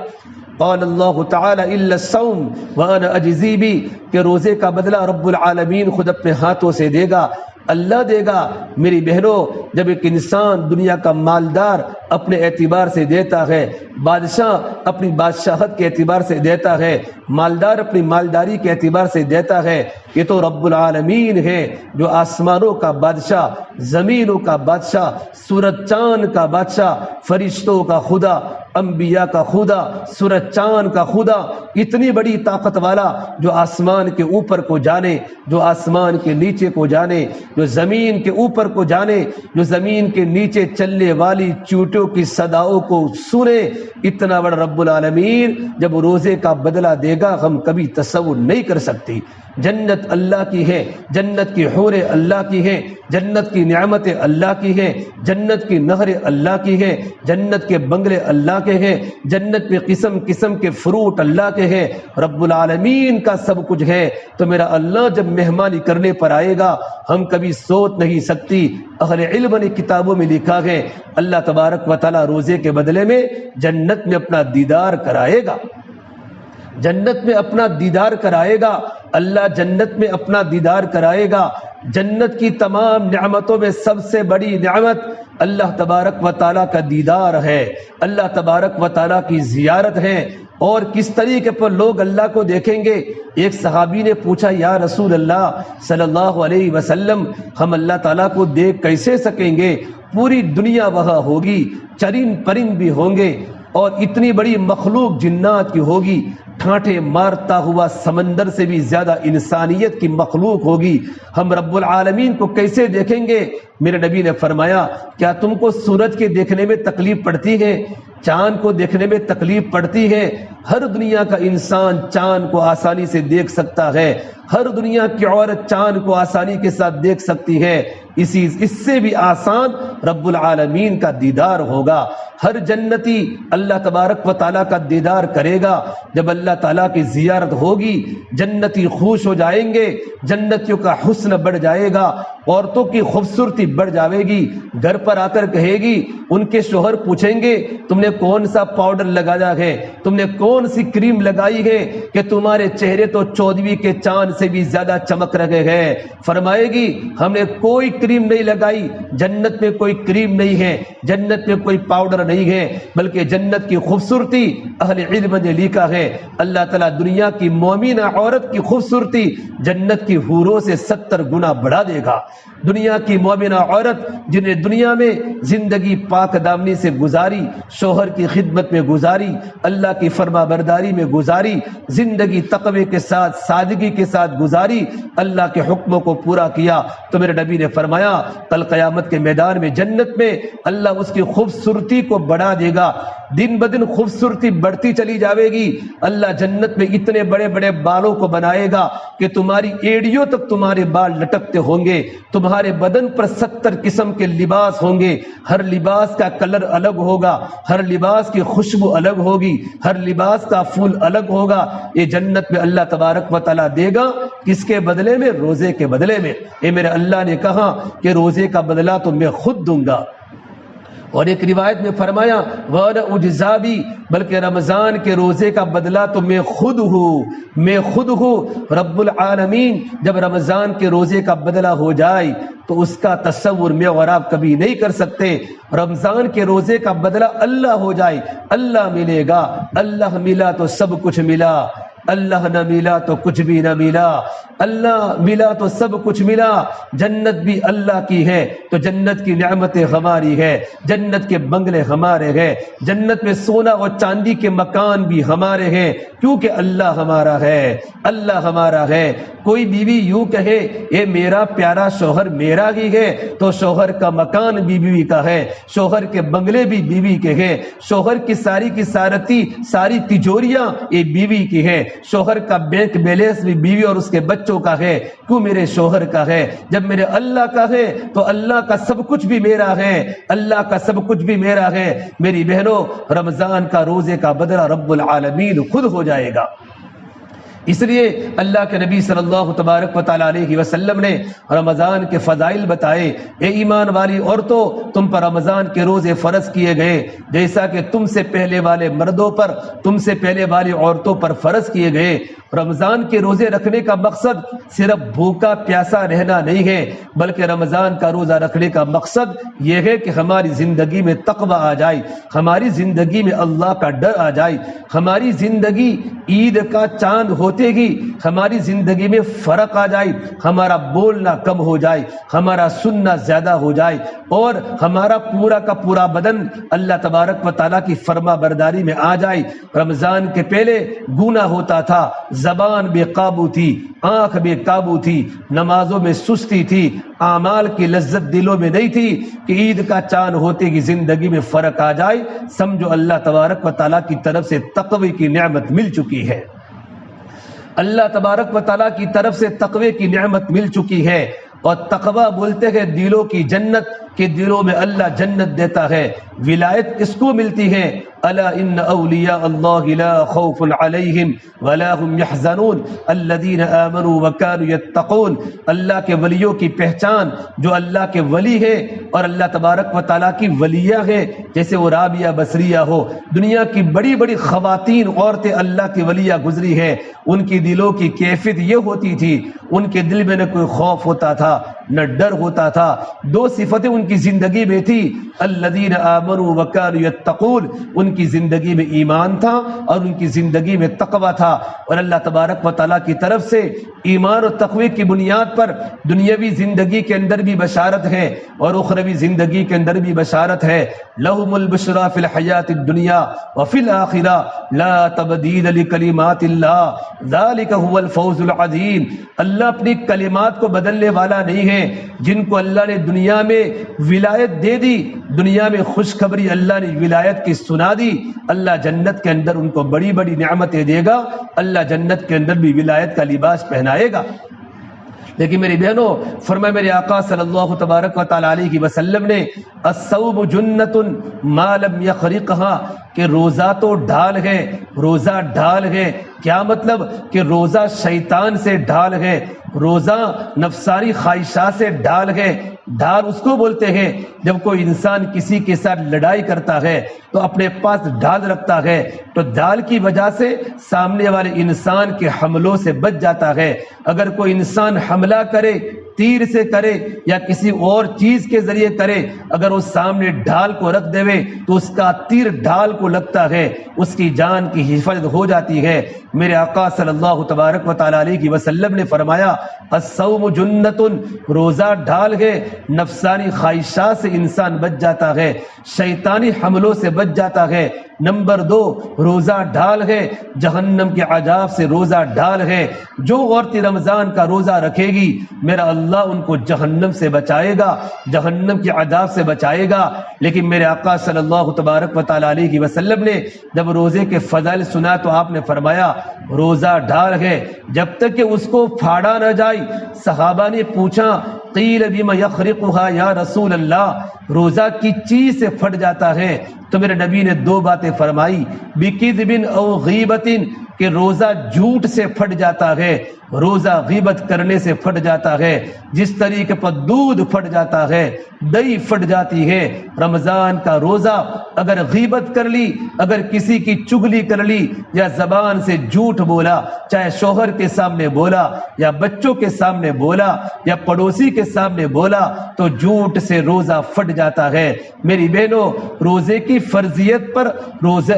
قال اللہ تعالی الا الصوم وانا اجزی بی، کہ روزے کا بدلہ رب العالمین خود اپنے ہاتھوں سے دے گا، اللہ دے گا۔ میری بہنوں، جب ایک انسان دنیا کا مالدار اپنے اعتبار سے دیتا ہے، بادشاہ اپنی بادشاہت کے اعتبار سے دیتا ہے، مالدار اپنی مالداری کے اعتبار سے دیتا ہے، یہ تو رب العالمین ہے جو آسمانوں کا بادشاہ، زمینوں کا بادشاہ، سورج چاند کا بادشاہ، فرشتوں کا خدا، انبیاء کا خدا، سورج چاند کا خدا، اتنی بڑی طاقت والا جو آسمان کے اوپر کو جانے، جو آسمان کے نیچے کو جانے، جو زمین کے اوپر کو جانے، جو زمین کے نیچے چلنے والی چیونٹیوں کی صداؤں کو سنے، اتنا بڑا رب العالمین جب روزے کا بدلہ دے گا ہم کبھی تصور نہیں کر سکتی۔ جنت اللہ کی ہے، جنت کی حوریں اللہ کی ہیں، جنت کی نعمتیں اللہ کی ہیں، جنت کی نہریں اللہ کی ہیں، جنت کے بنگلے اللہ کے ہیں، جنت میں قسم قسم کے فروٹ اللہ کے ہیں، رب العالمین کا سب کچھ ہے۔ تو میرا اللہ جب مہمانی کرنے پر آئے گا ہم کبھی سوچ نہیں سکتی۔ اہل علم نے کتابوں میں لکھا ہے اللہ تبارک و تعالیٰ روزے کے بدلے میں جنت میں اپنا دیدار کرائے گا، جنت میں اپنا دیدار کرائے گا، اللہ جنت میں اپنا دیدار کرائے گا۔ جنت کی تمام نعمتوں میں سب سے بڑی نعمت اللہ تبارک و تعالیٰ کا دیدار ہے، اللہ تبارک و تعالیٰ کی زیارت ہے۔ اور کس طریقے پر لوگ اللہ کو دیکھیں گے؟ ایک صحابی نے پوچھا یا رسول اللہ صلی اللہ علیہ وسلم، ہم اللہ تعالیٰ کو دیکھ کیسے سکیں گے؟ پوری دنیا وہاں ہوگی، چرند پرند بھی ہوں گے، اور اتنی بڑی مخلوق جنات کی ہوگی، ٹھانٹے مارتا ہوا سمندر سے بھی زیادہ انسانیت کی مخلوق ہوگی، ہم رب العالمین کو کیسے دیکھیں گے؟ میرے نبی نے فرمایا کیا تم کو سورج کے دیکھنے میں تکلیف پڑتی ہے؟ چاند کو دیکھنے میں تکلیف پڑتی ہے؟ ہر دنیا کا انسان چاند کو آسانی سے دیکھ سکتا ہے، ہر دنیا کی عورت چاند کو آسانی کے ساتھ دیکھ سکتی ہے، اس سے بھی آسان رب العالمین کا دیدار ہوگا۔ ہر جنتی اللہ تبارک و تعالیٰ کا دیدار کرے گا۔ جب اللہ تعالیٰ کی زیارت ہوگی جنتی خوش ہو جائیں گے، جنتیوں کا حسن بڑھ جائے گا، عورتوں کی خوبصورتی بڑھ جائے گی، گھر پر آ کر کہے گی، ان کے شوہر پوچھیں گے تم نے کون سا پاؤڈر لگایا ہے، تم نے کون سی کریم لگائی ہے کہ تمہارے چہرے تو 14ویں کے چاند سے بھی زیادہ چمک رہے ہیں؟ فرمائے گی ہم نے کوئی کریم نہیں لگائی، جنت میں کوئی کریم نہیں ہے، جنت میں کوئی پاؤڈر نہیں ہے، بلکہ جنت کی خوبصورتی اہل علم نے لکھا ہے اللہ تعالیٰ دنیا کی مومنہ عورت کی خوبصورتی جنت کی حوروں سے 70 گنا بڑھا دے گا۔ دنیا کی مومنہ عورت جنہیں دنیا میں زندگی پاک دامنی سے گزاری، شوہر کی خدمت میں گزاری، اللہ کی فرما برداری میں گزاری، زندگی تقوی کے ساتھ سادگی کے ساتھ گزاری، اللہ کے حکموں کو پورا کیا، تو میرے نبی نے فرمایا کل قیامت کے میدان میں جنت میں اللہ اس کی خوبصورتی کو بڑھا دے گا، دن بدن خوبصورتی بڑھتی چلی جاوے گی۔ اللہ جنت میں اتنے بڑے بڑے بالوں کو بنائے گا کہ تمہاری ایڑیوں تک تمہارے بال لٹکتے ہوں گے، تمہارے بدن پر 70 قسم کے لباس ہوں گے، ہر لباس کا کلر الگ ہوگا، ہر لباس کی خوشبو الگ ہوگی، ہر لباس کا پھول الگ ہوگا۔ یہ جنت میں اللہ تبارک و تعالیٰ دے گا، کس کے بدلے میں؟ روزے کے بدلے میں۔ اے میرے اللہ نے کہا کہ روزے کا بدلہ تو میں خود دوں گا، اور ایک روایت میں فرمایا وَأَنَا أُجْزَىٰ بِهِ، بلکہ رمضان کے روزے کا بدلہ تو میں خود ہوں۔ رب العالمین جب رمضان کے روزے کا بدلہ ہو جائے تو اس کا تصور میں اور آپ کبھی نہیں کر سکتے۔ رمضان کے روزے کا بدلہ اللہ ہو جائے، اللہ ملے گا۔ اللہ ملا تو سب کچھ ملا، اللہ نہ ملا تو کچھ بھی نہ ملا۔ اللہ ملا تو سب کچھ ملا۔ جنت بھی اللہ کی ہے تو جنت کی نعمتیں ہماری ہے، جنت کے بنگلے ہمارے ہیں، جنت میں سونا اور چاندی کے مکان بھی ہمارے ہیں، کیونکہ اللہ ہمارا ہے، اللہ ہمارا ہے۔ کوئی بیوی یوں کہے اے میرا پیارا شوہر میرا ہی ہے تو شوہر کا مکان بھی بیوی کا ہے، شوہر کے بنگلے بھی بیوی کے ہیں، شوہر کی ساری تجوریاں یہ بیوی کی ہے، شوہر کا بینک بیلنس بھی بیوی اور اس کے بچوں کا ہے۔ کیوں؟ میرے شوہر کا ہے۔ جب میرے اللہ کا ہے تو اللہ کا سب کچھ بھی میرا ہے، اللہ کا سب کچھ بھی میرا ہے۔ میری بہنوں، رمضان کا روزے کا بدلہ رب العالمین خود ہو جائے گا۔ اس لیے اللہ کے نبی صلی اللہ تبارک و تعالیٰ علیہ وسلم نے رمضان کے فضائل بتائے۔ اے ایمان والی عورتوں، تم پر رمضان کے روزے فرض کیے گئے جیسا کہ تم سے پہلے والے مردوں پر، تم سے پہلے والی عورتوں پر فرض کیے گئے۔ رمضان کے روزے رکھنے کا مقصد صرف بھوکا پیاسا رہنا نہیں ہے، بلکہ رمضان کا روزہ رکھنے کا مقصد یہ ہے کہ ہماری زندگی میں تقوی آ جائے، ہماری زندگی میں اللہ کا ڈر آ جائے، ہماری زندگی عید کا چاند ہوتے ہی ہماری زندگی میں فرق آ جائے، ہمارا بولنا کم ہو جائے، ہمارا سننا زیادہ ہو جائے، اور ہمارا پورا کا پورا بدن اللہ تبارک و تعالیٰ کی فرما برداری میں آ جائے۔ رمضان کے پہلے گناہ ہوتا تھا، زبان بے قابو تھی، آنکھ بے قابو تھی، نمازوں میں سستی تھی، اعمال کی لذت دلوں میں نہیں تھی کہ عید کا چاند ہوتے ہی زندگی میں فرق آ جائے۔ سمجھو اللہ تبارک و تعالیٰ کی طرف سے تقوی کی نعمت مل چکی ہے، اللہ تبارک و تعالیٰ کی طرف سے تقوی کی نعمت مل چکی ہے۔ اور تقوی بولتے ہیں دلوں کی جنت، کہ دلوں میں اللہ جنت دیتا ہے۔ ولایت کس کو ملتی ہے؟ الا ان اولیاء اللہ لا خوف علیہم ولا هم يحزنون الذین آمنوا وكانوا يتقون۔ اللہ کے ولیوں کی پہچان جو اللہ کے ولی ہے اور اللہ تبارک و تعالیٰ کی ولیہ ہے، جیسے وہ رابعہ بصریہ ہو، دنیا کی بڑی بڑی خواتین عورتیں اللہ کی ولیہ گزری ہے، ان کی دلوں کی کیفیت یہ ہوتی تھی، ان کے دل میں نہ کوئی خوف ہوتا تھا نہ ڈر ہوتا تھا۔ دو صفتیں ان کی زندگی میں تھی، الذین آمنوا وکانوا یتقون، ان کی زندگی میں ایمان تھا اور ان کی زندگی میں تقوی تھا۔ اور اللہ تبارک و تعالیٰ کی طرف سے ایمان اور تقوی کی بنیاد پر دنیاوی زندگی کے اندر بھی بشارت ہے اور اخروی زندگی کے اندر بھی بشارت ہے۔ لہم البشریٰ فی الحیاۃ الدنیا وفی الآخرہ لا تبدیل لکلمات اللہ ذلک هو الفوز العظیم۔ اللہ اپنی کلمات کو بدلنے والا نہیں ہے۔ جن کو اللہ نے دنیا میں ولایت دے دی، دنیا میں خوشخبری اللہ نے ولایت کی سنا دی، اللہ جنت کے اندر ان کو بڑی بڑی نعمتیں دے گا، اللہ جنت کے اندر بھی ولایت کا لباس پہنائے گا۔ لیکن میری بہنوں، فرمایا میرے آقا صلی اللہ تبارک و تعالیٰ علیہ وسلم نے الصوم جنۃ ما لم یخرقها، کہ روزہ تو ڈھال ہے، روزہ ڈھال ہے۔ کیا مطلب؟ کہ روزہ شیطان سے ڈھال ہے، روزہ نفسانی خواہشات سے ڈھال ہے۔ ڈھال اس کو بولتے ہیں جب کوئی انسان کسی کے ساتھ لڑائی کرتا ہے تو اپنے پاس ڈھال رکھتا ہے، تو ڈھال کی وجہ سے سامنے والے انسان کے حملوں سے بچ جاتا ہے۔ اگر کوئی انسان حملہ کرے، تیر سے کرے یا کسی اور چیز کے ذریعے کرے، اگر وہ سامنے ڈھال کو رکھ دے تو اس کا تیر ڈھال کو لگتا ہے، اس کی جان کی حفاظت ہو جاتی ہے۔ میرے آقا صلی اللہ تبارک و تعالیٰ علیہ وسلم نے فرمایا الصوم جنۃ، روزہ ڈھال ہے، نفسانی خواہشات سے انسان بچ جاتا ہے، شیطانی حملوں سے بچ جاتا ہے۔ نمبر 2، روزہ ڈھال ہے، جہنم کے عذاب سے روزہ ڈھال ہے۔ جو عورت رمضان کا روزہ رکھے گی میرا اللہ ان کو جہنم سے بچائے گا، جہنم کے عذاب سے بچائے گا۔ لیکن میرے آقا صلی اللہ تبارک و تعالیٰ علیہ وسلم نے جب روزے کے فضائل سنا تو آپ نے فرمایا روزہ ڈھال ہے جب تک کہ اس کو پھاڑا نہ جائے۔ صحابہ نے پوچھا قیل بما یخرقها یا رسول اللہ، روزہ کی چیز سے پھٹ جاتا ہے تو میرے نبی نے دو باتیں فرمائی، بکذب او غیبت، کہ روزہ جھوٹ سے پھٹ جاتا ہے، روزہ غیبت کرنے سے پھٹ جاتا ہے، جس طریقے پر دودھ پھٹ جاتا ہے، دہی پھٹ جاتی ہے۔ رمضان کا روزہ اگر غیبت کر لی، اگر کسی کی چگلی کر لی، یا زبان سے جھوٹ بولا، چاہے شوہر کے سامنے بولا یا بچوں کے سامنے بولا یا پڑوسی کے سامنے بولا، تو جھوٹ سے روزہ پھٹ جاتا ہے۔ میری بہنوں، روزے کی فرضیت پر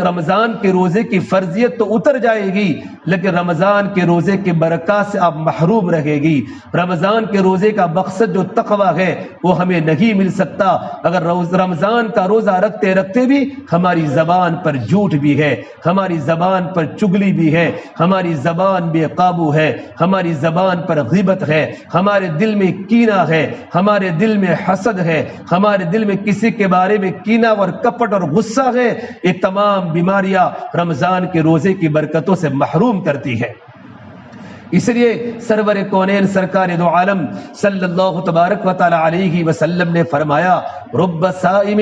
رمضان کے روزے کی فرضیت تو اتر جائے گی، لیکن رمضان کے روزے کی برکات سے آپ محروم رہے گی۔ رمضان کے روزے کا مقصد جو تقویٰ ہے وہ ہمیں نہیں مل سکتا اگر رمضان کا روزہ رکھتے رکھتے بھی ہماری زبان پر جھوٹ بھی ہے، ہماری زبان پر چگلی بھی ہے، ہماری زبان بے قابو ہے، ہماری زبان پر غیبت ہے، ہمارے دل میں کینہ ہے، ہمارے دل میں حسد ہے، ہمارے دل میں کسی کے بارے میں کینہ اور کپٹ اور غصہ ہے۔ یہ تمام بیماریاں رمضان کے روزے کی برکتوں سے محروم کرتی ہے۔ اس لیے سرور کونین سرکار دو عالم صلی اللہ تبارک و تعالی علیہ وسلم نے فرمایا، رب صائم،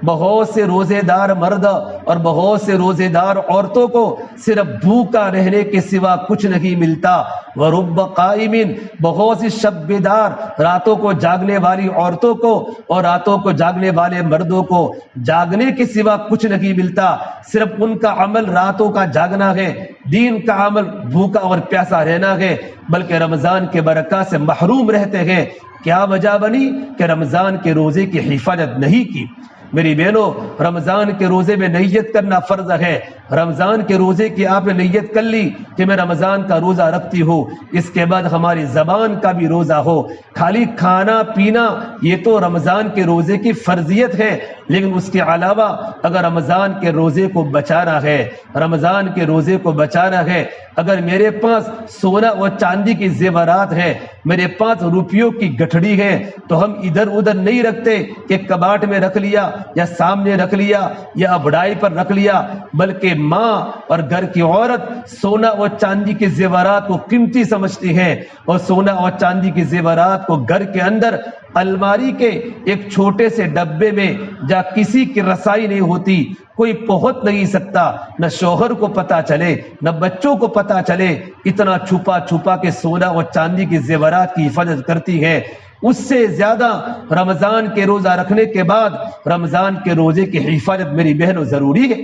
بہت سے روزے دار مرد اور بہت سے روزے دار عورتوں کو صرف بھوکا رہنے کے سوا کچھ نہیں ملتا، ورب قائم، بہت سی شب بیدار راتوں کو جاگنے والی عورتوں کو اور راتوں کو جاگنے والے مردوں کو جاگنے کے سوا کچھ نہیں ملتا، صرف ان کا عمل راتوں کا جاگنا ہے، دین کا عمل بھوکا اور پیاسا رہنا ہے، بلکہ رمضان کے برکات سے محروم رہتے ہیں۔ کیا وجہ بنی کہ رمضان کے روزے کی حفاظت نہیں کی۔ میری بہنوں، رمضان کے روزے میں نیت کرنا فرض ہے۔ رمضان کے روزے کی آپ نے نیت کر لی کہ میں رمضان کا روزہ رکھتی ہوں، اس کے بعد ہماری زبان کا بھی روزہ ہو۔ خالی کھانا پینا یہ تو رمضان کے روزے کی فرضیت ہے، لیکن اس کے علاوہ اگر رمضان کے روزے کو بچانا ہے، رمضان کے روزے کو بچانا ہے، اگر میرے پاس سونا اور چاندی کی زیورات ہے، میرے پاس روپیوں کی گٹھڑی ہے، تو ہم ادھر ادھر نہیں رکھتے کہ کباٹ میں رکھ لیا یا سامنے رکھ لیا یا ابڑائی پر رکھ لیا، بلکہ ماں اور گھر کی عورت سونا اور چاندی کے زیورات کو قیمتی سمجھتی ہے، اور سونا اور چاندی کے زیورات کو گھر کے اندر الماری کے ایک چھوٹے سے ڈبے میں جہاں کسی کی رسائی نہیں ہوتی، کوئی پہنچ نہیں سکتا، نہ شوہر کو پتا چلے نہ بچوں کو پتا چلے، اتنا چھپا چھپا کے سونا اور چاندی کے زیورات کی حفاظت کرتی ہے۔ اس سے زیادہ رمضان کے روزہ رکھنے کے بعد رمضان کے روزے کی حفاظت میری بہنوں ضروری ہے۔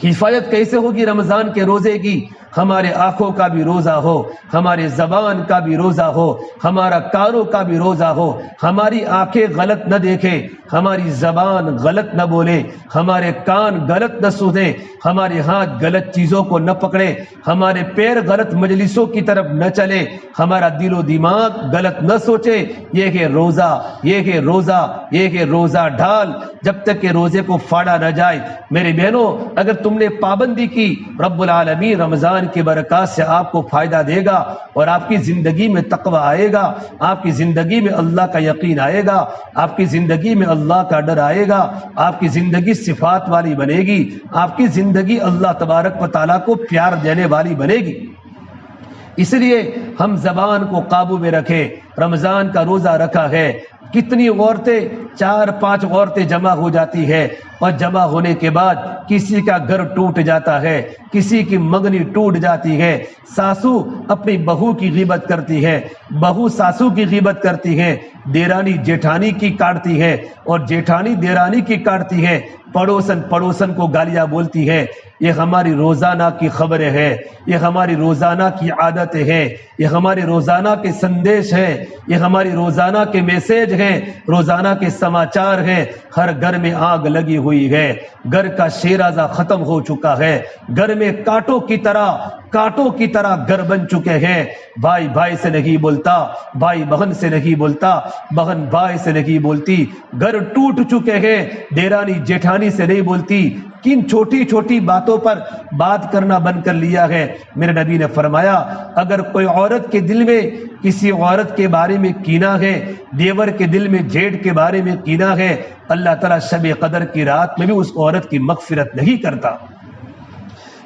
حفاظت کیسے ہوگی رمضان کے روزے کی؟ ہمارے آنکھوں کا بھی روزہ ہو، ہمارے زبان کا بھی روزہ ہو، ہمارا کانوں کا بھی روزہ ہو، ہماری آنکھیں غلط نہ دیکھیں، ہماری زبان غلط نہ بولے، ہمارے کان غلط نہ سنے، ہمارے ہاتھ غلط چیزوں کو نہ پکڑے، ہمارے پیر غلط مجلسوں کی طرف نہ چلے، ہمارا دل و دماغ غلط نہ سوچے۔ یہ ہے روزہ، یہ ہے روزہ، یہ ہے روزہ ڈھال، جب تک کہ روزے کو پھاڑا نہ جائے۔ میرے بہنوں، اگر تم نے پابندی کی، رب العالمین رمضان کی برکات سے آپ کو فائدہ دے گا، اور آپ کی زندگی میں تقویٰ آئے گا، آپ کی زندگی میں اللہ کا یقین آئے گا، آپ کی زندگی میں اللہ کا ڈر آئے گا، آپ کی زندگی صفات والی بنے گی، آپ کی زندگی اللہ تبارک و تعالیٰ کو پیار دینے والی بنے گی۔ اس لیے ہم زبان کو قابو میں رکھیں۔ رمضان کا روزہ رکھا ہے، کتنی عورتیں، 4-5 عورتیں جمع ہو جاتی ہے، اور جمع ہونے کے بعد کسی کا گھر ٹوٹ جاتا ہے، کسی کی منگنی ٹوٹ جاتی ہے، ساسو اپنی بہو کی غیبت کرتی ہے، بہو ساسو کی غیبت کرتی ہے، دیرانی جیٹھانی کی کاٹتی ہے اور جیٹھانی دیرانی کی کاٹتی ہے، پڑوسن کو گالیاں بولتی ہے۔ یہ ہماری روزانہ کی خبریں ہیں، یہ ہماری روزانہ کی عادتیں ہیں، یہ ہمارے روزانہ کے سندیش ہیں، یہ ہماری روزانہ کے میسیج ہیں، روزانہ کے سماچار ہیں۔ ہر گھر میں آگ لگی ہوئی ہے، گھر کا شیرازہ ختم ہو چکا ہے، گھر میں کانٹوں کی طرح گھر بن چکے ہیں۔ بھائی بھائی سے نہیں بولتا، بھائی بہن سے نہیں بولتا، بہن بھائی سے نہیں بولتی، گھر ٹوٹ چکے ہیں، دیرانی جیٹھانی سے نہیں بولتی، کن چھوٹی چھوٹی باتوں پر بات کرنا بند کر لیا ہے۔ میرے نبی نے فرمایا، اگر کوئی عورت کے دل میں کسی عورت کے بارے میں کینہ ہے، دیور کے دل میں جیٹ کے بارے میں کینہ ہے، اللہ تعالیٰ شب قدر کی رات میں بھی اس عورت کی مغفرت نہیں کرتا۔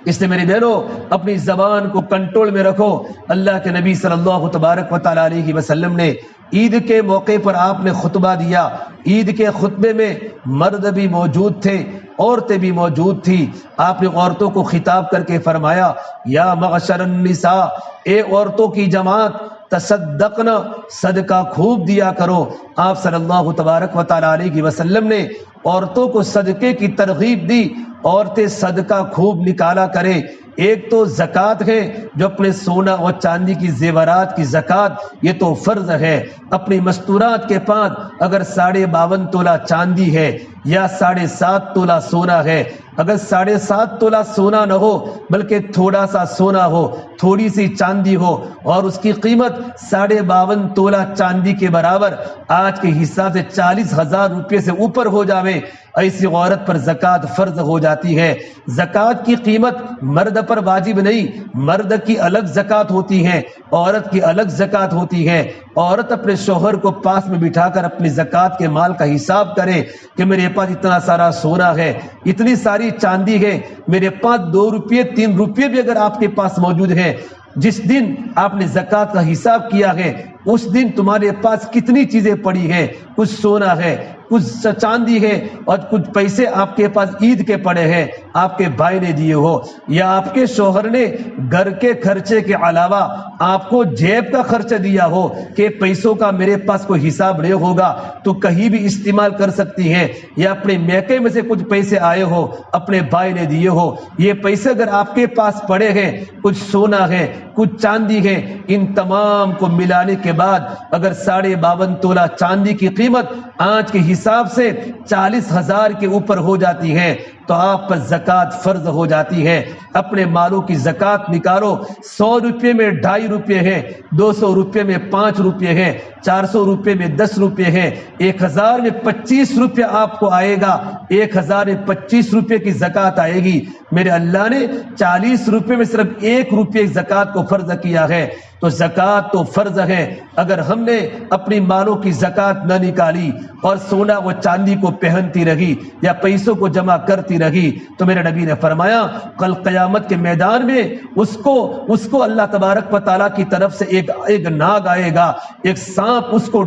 اس لیے میری بہنوں اپنی زبان کو کنٹرول میں رکھو۔ اللہ کے نبی صلی اللہ تبارک و تعالیٰ علیہ وسلم نے عید کے موقع پر آپ نے خطبہ دیا۔ عید کے خطبے میں مرد بھی موجود تھے، عورتیں بھی موجود تھی۔ آپ نے عورتوں کو خطاب کر کے فرمایا، یا معشر النساء، اے عورتوں کی جماعت، تصدقنا، صدقہ خوب دیا کرو۔ آپ صلی اللہ تبارک و تعالیٰ علیہ وسلم نے عورتوں کو صدقے کی ترغیب دی۔ عورتیں صدقہ خوب نکالا کریں۔ ایک تو زکوٰۃ ہے جو اپنے سونا اور چاندی کی زیورات کی زکوٰۃ، یہ تو فرض ہے۔ اپنی مستورات کے پاس اگر 52.5 تولہ چاندی ہے یا 7.5 تولہ سونا ہے، اگر 7.5 تولہ سونا نہ ہو بلکہ تھوڑا سا سونا ہو، تھوڑی سی چاندی ہو اور اس کی قیمت 52.5 تولہ چاندی کے برابر آج کے حساب سے 40,000 روپے سے اوپر ہو جاوے، ایسی عورت پر زکوٰۃ فرض ہو جاتی ہے۔ زکوٰۃ کی قیمت مرد پر واجب نہیں، مرد کی الگ زکوٰۃ ہوتی ہے، عورت کی الگ زکوٰۃ ہوتی ہے۔ عورت اپنے شوہر کو پاس میں بٹھا کر اپنی زکوٰۃ کے مال کا حساب کرے کہ میرے پاس اتنا سارا سونا ہے، اتنی ساری چاندی ہے، میرے پاس 2 روپے 3 روپے بھی اگر آپ کے پاس موجود ہے، جس دن آپ نے زکوٰۃ کا حساب کیا ہے اس دن تمہارے پاس کتنی چیزیں پڑی ہیں، کچھ سونا ہے، کچھ چاندی ہے اور کچھ پیسے آپ کے پاس عید کے پڑے ہیں، آپ کے بھائی نے دیے ہو یا آپ کے شوہر نے گھر کے خرچے کے علاوہ آپ کو جیب کا خرچہ دیا ہو کہ پیسوں کا میرے پاس کوئی حساب نہیں ہوگا تو کہیں بھی استعمال کر سکتی ہیں، یا اپنے میکے میں سے کچھ پیسے آئے ہو اپنے بھائی نے دیے ہو، یہ پیسے اگر آپ کے پاس پڑے ہیں، کچھ سونا ہے، کچھ چاندی ہے، ان تمام کو ملانے کے بعد اگر 52.5 تولہ چاندی کی قیمت آج کے حساب سے 40,000 کے اوپر ہو جاتی ہے تو آپ پر زکوٰۃ فرض ہو جاتی ہے۔ اپنے مالوں کی زکوٰۃ نکالو۔ 100 روپے میں 2.5 روپے ہے، 200 روپے میں 5 روپے ہے، 400 روپے میں 10 روپے ہے، 1000 میں 25 روپے آپ کو آئے گا، 1000 میں 25 روپے کی زکوٰۃ آئے گی۔ میرے اللہ نے 40 روپے میں صرف 1 روپے زکوٰۃ کو فرض کیا ہے، تو زکوٰۃ تو فرض ہے۔ اگر ہم نے اپنی مالوں کی زکوٰۃ نہ نکالی اور سونا و چاندی کو پہنتی رہی یا پیسوں کو جمع کرتی رہی تو میرے نبی نے فرمایا کل قیامت کے میدان میں اس کو اللہ تبارک و تعالیٰ کی طرف سے ایک ناگ آئے گا، ایک سانپ اس کو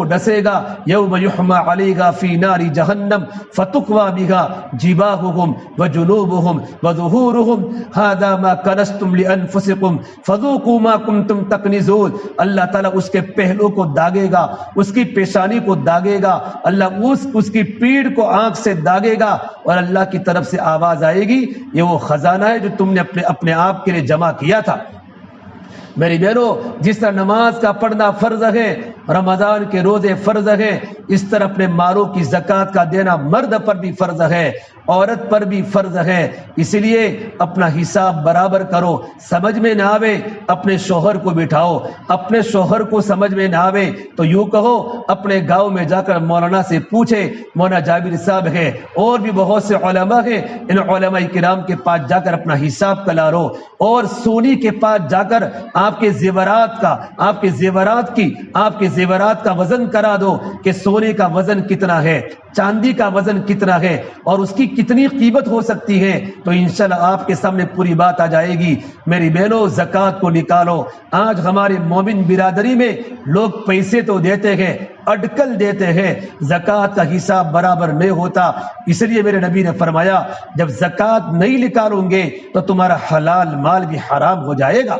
ڈسے گا، یوم یحمى علیہا فی نار جہنم فتقوی بہا جباہہم وجنوبہم وظہورہم ھذا ما کنزتم لانفسکم فذوقوا ما کنتم تکنزون۔ اللہ تعالیٰ اس کے پہلو کو داغے گا، اس کی پیشانی کو داغے گا، اللہ اس کی پیٹھ کو آنکھ سے داغے گا اور اللہ کی طرف سے آواز آئے گی یہ وہ خزانہ ہے جو تم نے اپنے آپ کے لیے جمع کیا تھا۔ میری بہنوں، جس طرح نماز کا پڑھنا فرض ہے، رمضان کے روزے فرض ہے، اس طرح اپنے مالوں کی زکوٰۃ کا دینا مرد پر بھی فرض ہے، عورت پر بھی فرض ہے۔ اس لیے اپنا حساب برابر کرو۔ سمجھ میں نہ آوے اپنے شوہر کو بٹھاؤ، اپنے شوہر کو سمجھ میں نہ آوے تو یوں کہو اپنے گاؤں میں جا کر مولانا سے پوچھے، مولانا جابر صاحب ہے اور بھی بہت سے علماء ہیں، ان علماء کرام کے پاس جا کر اپنا حساب کلارو، اور سونی کے پاس جا کر آپ کے زیورات کا وزن کرا دو کہ سونے کا وزن کتنا ہے، چاندی کا وزن کتنا ہے اور اس کی کتنی قیمت ہو سکتی ہے، تو انشاءاللہ آپ کے سامنے پوری بات آ جائے گی۔ میری بہنوں، زکوٰۃ کو نکالو۔ آج ہمارے مومن برادری میں لوگ پیسے تو دیتے ہیں، اٹکل دیتے ہیں، زکوٰۃ کا حساب برابر نہیں ہوتا۔ اس لیے میرے نبی نے فرمایا جب زکوٰۃ نہیں نکالو گے تو تمہارا حلال مال بھی حرام ہو جائے گا۔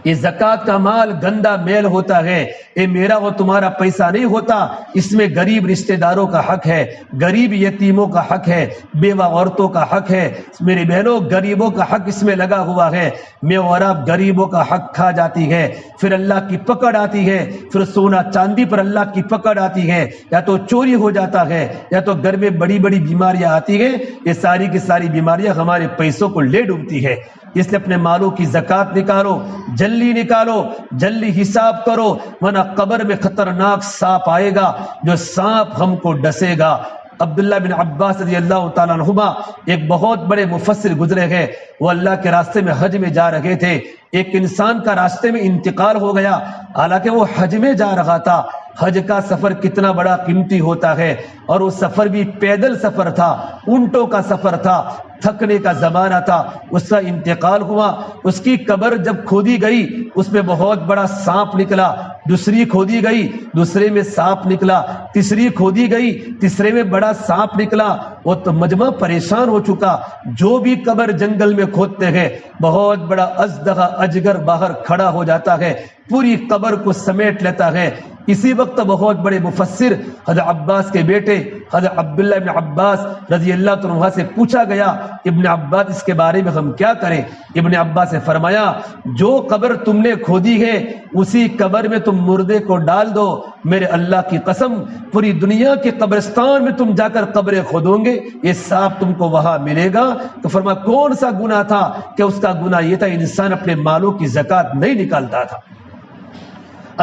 یہ زکوٰۃ کا مال گندا میل ہوتا ہے، یہ میرا اور تمہارا پیسہ نہیں ہوتا، اس میں غریب رشتہ داروں کا حق ہے، غریب یتیموں کا حق ہے، بیوہ عورتوں کا حق ہے۔ میری بہنوں، غریبوں کا حق اس میں لگا ہوا ہے۔ میں اور آپ غریبوں کا حق کھا جاتی ہے، پھر اللہ کی پکڑ آتی ہے، پھر سونا چاندی پر اللہ کی پکڑ آتی ہے، یا تو چوری ہو جاتا ہے یا تو گھر میں بڑی بڑی بیماریاں آتی ہیں۔ یہ ساری کی ساری بیماریاں ہمارے پیسوں کو لے ڈوبتی ہے۔ اس لیے اپنے مالوں کی زکوٰۃ نکالو، جلدی نکالو، جلدی حساب کرو، ورنہ قبر میں خطرناک سانپ آئے گا، جو سانپ ہم کو ڈسے گا۔ عبداللہ بن عباس رضی اللہ تعالیٰ عنہما ایک بہت بڑے مفسر گزرے ہیں، وہ اللہ کے راستے میں حج میں جا رہے تھے، ایک انسان کا راستے میں انتقال ہو گیا، حالانکہ وہ حج میں جا رہا تھا۔ حج کا سفر کتنا بڑا قیمتی ہوتا ہے، اور وہ سفر بھی پیدل سفر تھا، اونٹوں کا سفر تھا، تھکنے کا زمانہ تھا، اس کا انتقال ہوا۔ اس کی قبر جب کھودی گئی اس میں بہت بڑا سانپ نکلا، دوسری کھودی گئی، دوسرے میں سانپ نکلا، تیسری کھودی گئی، تیسرے میں بڑا سانپ نکلا۔ وہ تو مجمع پریشان ہو چکا، جو بھی قبر جنگل میں کھودتے ہیں بہت بڑا ازدہا اجگر باہر کھڑا ہو جاتا ہے، پوری قبر کو سمیٹ لیتا ہے۔ اسی وقت بہت بڑے مفسر حضرت عباس کے بیٹے حضرت عبداللہ ابن عباس رضی اللہ عنہ سے پوچھا گیا، ابن عباس اس کے بارے میں ہم کیا کریں؟ ابن عباس نے فرمایا، جو قبر تم نے کھودی ہے اسی قبر میں تم مردے کو ڈال دو، میرے اللہ کی قسم پوری دنیا کے قبرستان میں تم جا کر قبریں کھودو گے یہ سانپ تم کو وہاں ملے گا۔ تو فرمایا کون سا گناہ تھا؟ کہ اس کا گناہ یہ تھا انسان اپنے مالوں کی زکوٰۃ نہیں نکالتا تھا۔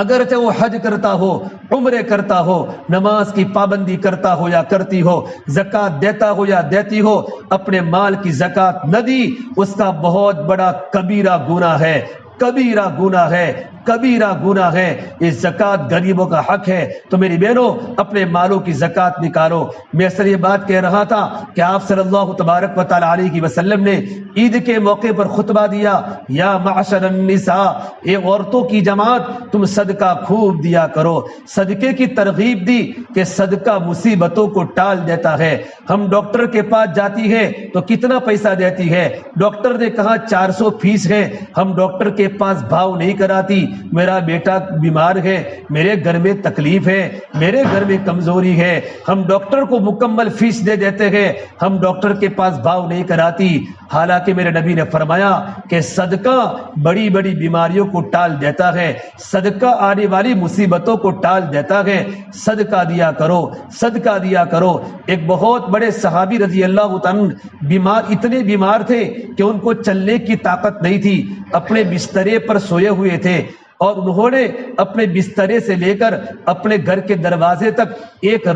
اگرچہ وہ حج کرتا ہو، عمرے کرتا ہو، نماز کی پابندی کرتا ہو یا کرتی ہو، زکوٰۃ دیتا ہو یا دیتی ہو، اپنے مال کی زکوٰۃ نہ دی، اس کا بہت بڑا کبیرہ گناہ ہے، کبیرہ گناہ ہے، کبیرہ گناہ ہے۔ یہ زکوٰۃ غریبوں کا حق ہے، تو میری بہنوں اپنے مالوں کی زکوٰۃ نکالو۔ میں اصل یہ بات کہہ رہا تھا کہ آپ صلی اللہ تبارک و تعالیٰ علیہ وسلم نے عید کے موقع پر خطبہ دیا، یا معشر النساء، اے عورتوں کی جماعت تم صدقہ خوب دیا کرو۔ صدقے کی ترغیب دی کہ صدقہ مصیبتوں کو ٹال دیتا ہے۔ ہم ڈاکٹر کے پاس جاتی ہے تو کتنا پیسہ دیتی ہے؟ ڈاکٹر نے کہا 400 فیس ہے، ہم ڈاکٹر کے پاس بھاؤ نہیں کراتی۔ میرا بیٹا بیمار ہے، میرے گھر میں تکلیف ہے، میرے گھر میں کمزوری ہے، ہم ڈاکٹر کو مکمل فیس دے دیتے ہیں، ہم ڈاکٹر کے پاس بھاؤ نہیں کراتی۔ حالانکہ میرے نبی نے فرمایا کہ صدقہ بڑی بڑی بیماریوں کو ٹال دیتا ہے، صدقہ آنے والی مصیبتوں کو ٹال دیتا ہے۔ صدقہ دیا کرو، صدقہ دیا کرو۔ ایک بہت بڑے صحابی رضی اللہ عنہ بیمار، اتنے بیمار تھے کہ ان کو چلنے کی طاقت نہیں تھی، اپنے بسترے پر سوئے ہوئے تھے، اور انہوں نے اپنے بسترے سے لے کر اپنے گھر کے دروازے تک ایک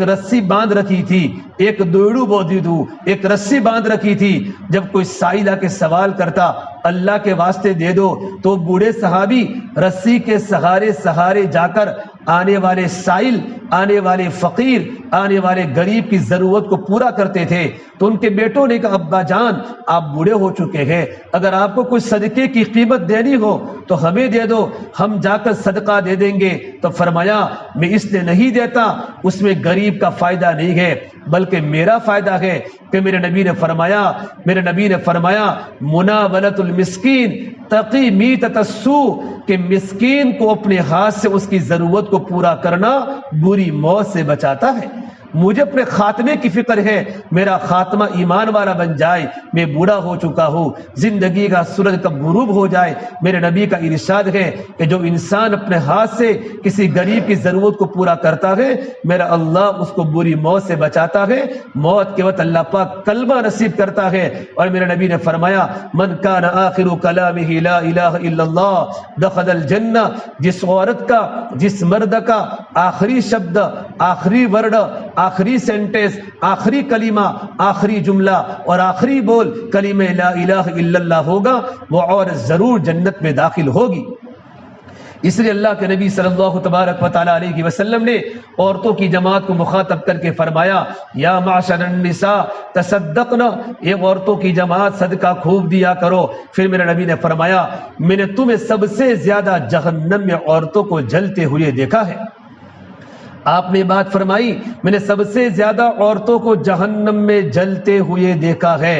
رسی باندھ رکھی تھی، ایک دوڑو بودی دو، ایک رسی باندھ رکھی تھی۔ جب کوئی سائل آ کے سوال کرتا اللہ کے واسطے دے دو، تو بوڑھے صحابی رسی کے سہارے جا کر آنے والے سائل، آنے والے فقیر، آنے والے غریب کی ضرورت کو پورا کرتے تھے۔ تو ان کے بیٹوں نے کہا ابا جان آپ بوڑھے ہو چکے ہیں، اگر آپ کو کوئی صدقے کی قیمت دینی ہو تو ہمیں دے دو، ہم جا کر صدقہ دے دیں گے۔ تو فرمایا میں اس لیے نہیں دیتا، اس میں غریب کا فائدہ نہیں ہے بلکہ میرا فائدہ ہے۔ کہ میرے نبی نے فرمایا مناولۃ المسکین تقی میتۃ السوء، کہ مسکین کو اپنے ہاتھ سے اس کی ضرورت کو پورا کرنا بری موت سے بچاتا ہے۔ مجھے اپنے خاتمے کی فکر ہے، میرا خاتمہ ایمان والا بن جائے، میں بوڑھا ہو چکا ہوں، زندگی کا سورج کب غروب ہو جائے۔ میرے نبی کا ارشاد ہے کہ جو انسان اپنے ہاتھ سے کسی غریب کی ضرورت کو پورا کرتا ہے، میرا اللہ اس کو بری موت سے بچاتا ہے۔ موت کے وقت اللہ پاک کلمہ نصیب کرتا ہے، اور میرے نبی نے فرمایا من کان آخر کلامہ لا الہ الا اللہ دخل الجنہ، جس عورت کا، جس مرد کا آخری شبد، آخری ورڈ، آخری سینٹنس، آخری کلمہ، آخری جملہ اور آخری بول کلمہ لا الہ الا اللہ ہوگا، وہ عورت ضرور جنت میں داخل ہوگی۔ اس لیے اللہ کے نبی صلی اللہ تبارک و تعالیٰ علیہ وسلم نے عورتوں کی جماعت کو مخاطب کر کے فرمایا یا معشر النساء تصدقنا، اے عورتوں کی جماعت صدقہ خوب دیا کرو۔ پھر میرے نبی نے فرمایا میں نے تمہیں سب سے زیادہ جہنم میں عورتوں کو جلتے ہوئے دیکھا ہے۔ آپ نے بات فرمائی میں نے سب سے زیادہ عورتوں کو جہنم میں جلتے ہوئے دیکھا ہے۔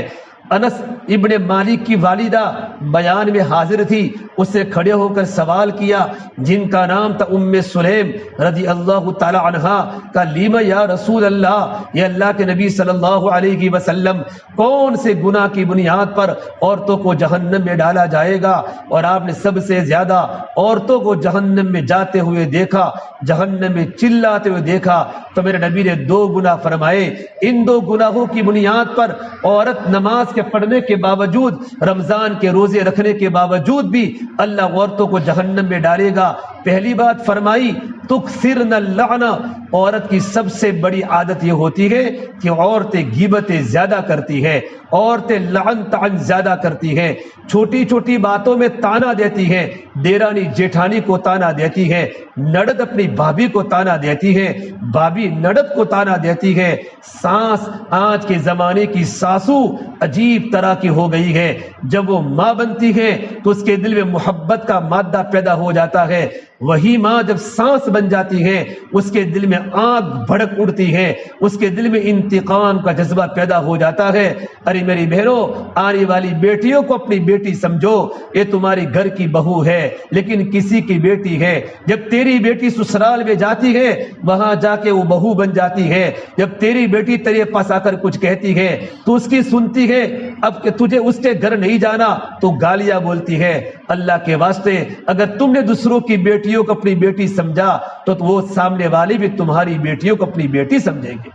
انس ابن مالک کی والدہ بیان میں حاضر تھی، اس سے کھڑے ہو کر سوال کیا، جن کا نام تھا ام سلیم رضی اللہ تعالی عنہا، کا لیما یا رسول اللہ، یہ اللہ کے نبی صلی اللہ علیہ وسلم کون سے گناہ کی بنیاد پر عورتوں کو جہنم میں ڈالا جائے گا؟ اور آپ نے سب سے زیادہ عورتوں کو جہنم میں جاتے ہوئے دیکھا، جہنم میں چلاتے ہوئے دیکھا، تو میرے نبی نے 2 گناہ فرمائے۔ ان 2 گناہوں کی بنیاد پر عورت نماز کے پڑھنے کے باوجود، رمضان کے روزے رکھنے کے باوجود بھی اللہ عورتوں کو جہنم میں ڈالے گا۔ پہلی بات فرمائی تکثرن اللعنہ، عورت کی سب سے بڑی عادت یہ ہوتی ہے کہ عورتیں غیبتیں زیادہ کرتی ہے، عورتیں لعن طعن زیادہ کرتی ہے، چھوٹی چھوٹی باتوں میں تانا دیتی ہے، دیرانی جیٹھانی کو تانا دیتی ہے، نڑد اپنی بھابھی کو تانا دیتی ہے، بھابھی نڑد کو تانا دیتی ہے۔ ساس، آج کے زمانے کی ساسو عجیب طرح کی ہو گئی ہے، جب وہ ماں بنتی ہے تو اس کے دل میں محبت کا مادہ پیدا ہو جاتا ہے، وہی ماں جب سانس بن جاتی ہے اس کے دل میں آگ بھڑک اڑتی ہے، اس کے دل میں انتقام کا جذبہ پیدا ہو جاتا ہے۔ ارے میری بہنوں، آنے والی بیٹیوں کو اپنی بیٹی سمجھو، یہ تمہاری گھر کی بہو ہے لیکن کسی کی بیٹی ہے۔ جب تیری بیٹی سسرال میں جاتی ہے وہاں جا کے وہ بہو بن جاتی ہے، جب تیری بیٹی تیرے پاس آ کر کچھ کہتی ہے تو اس کی سنتی ہے، اب کہ تجھے اس کے گھر نہیں جانا تو گالیاں بولتی ہے۔ اللہ کے واسطے اگر تم نے دوسروں کی بیٹیوں کو اپنی بیٹی سمجھا تو وہ سامنے والی بھی تمہاری بیٹیوں کو اپنی بیٹی سمجھیں گے۔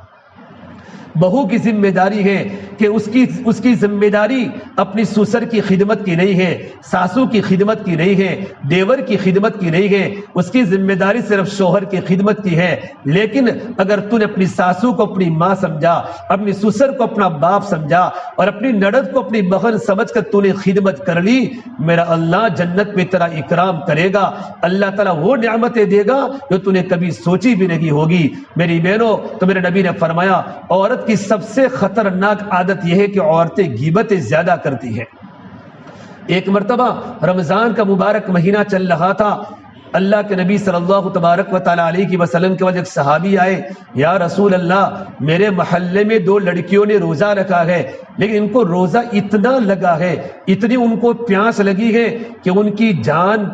بہو کی ذمہ داری ہے کہ اس کی ذمہ داری اپنی سسر کی خدمت کی نہیں ہے، ساسو کی خدمت کی نہیں ہے، دیور کی خدمت کی نہیں ہے، اس کی ذمہ داری صرف شوہر کی خدمت کی ہے۔ لیکن اگر تو نے اپنی ساسو کو اپنی ماں سمجھا، اپنی سسر کو اپنا باپ سمجھا اور اپنی نڑد کو اپنی بہن سمجھ کر تو نے خدمت کر لی، میرا اللہ جنت میں تیرا اکرام کرے گا، اللہ تعالیٰ وہ نعمتیں دے گا جو تو نے کبھی سوچی بھی نہیں ہوگی۔ میری بہنوں، تو میرے نبی نے فرمایا عورت کی سب سے خطرناک عادت یہ ہے کہ عورتیں غیبتیں زیادہ کرتی ہیں۔ ایک مرتبہ رمضان کا مبارک مہینہ چل رہا تھا، اللہ کے نبی صلی اللہ تبارک و تعالیٰ علیہ وسلم کے وجہ ایک صحابی آئے، یا رسول اللہ میرے محلے میں 2 لڑکیوں نے روزہ رکھا ہے لیکن ان کو روزہ اتنا لگا ہے، اتنی ان کو پیاس لگی ہے کہ ان کی جان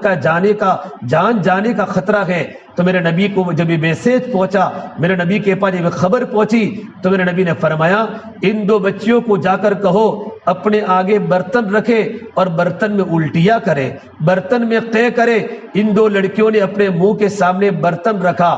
جانے کا خطرہ ہے۔ تو میرے نبی کو جب یہ میسج پہنچا، میرے نبی کے پاس یہ خبر پہنچی تو میرے نبی نے فرمایا ان 2 بچیوں کو جا کر کہو اپنے آگے برتن رکھے اور برتن میں الٹیاں کرے، برتن میں قے کرے۔ ان 2 لڑکیوں نے اپنے منہ کے سامنے برتن رکھا،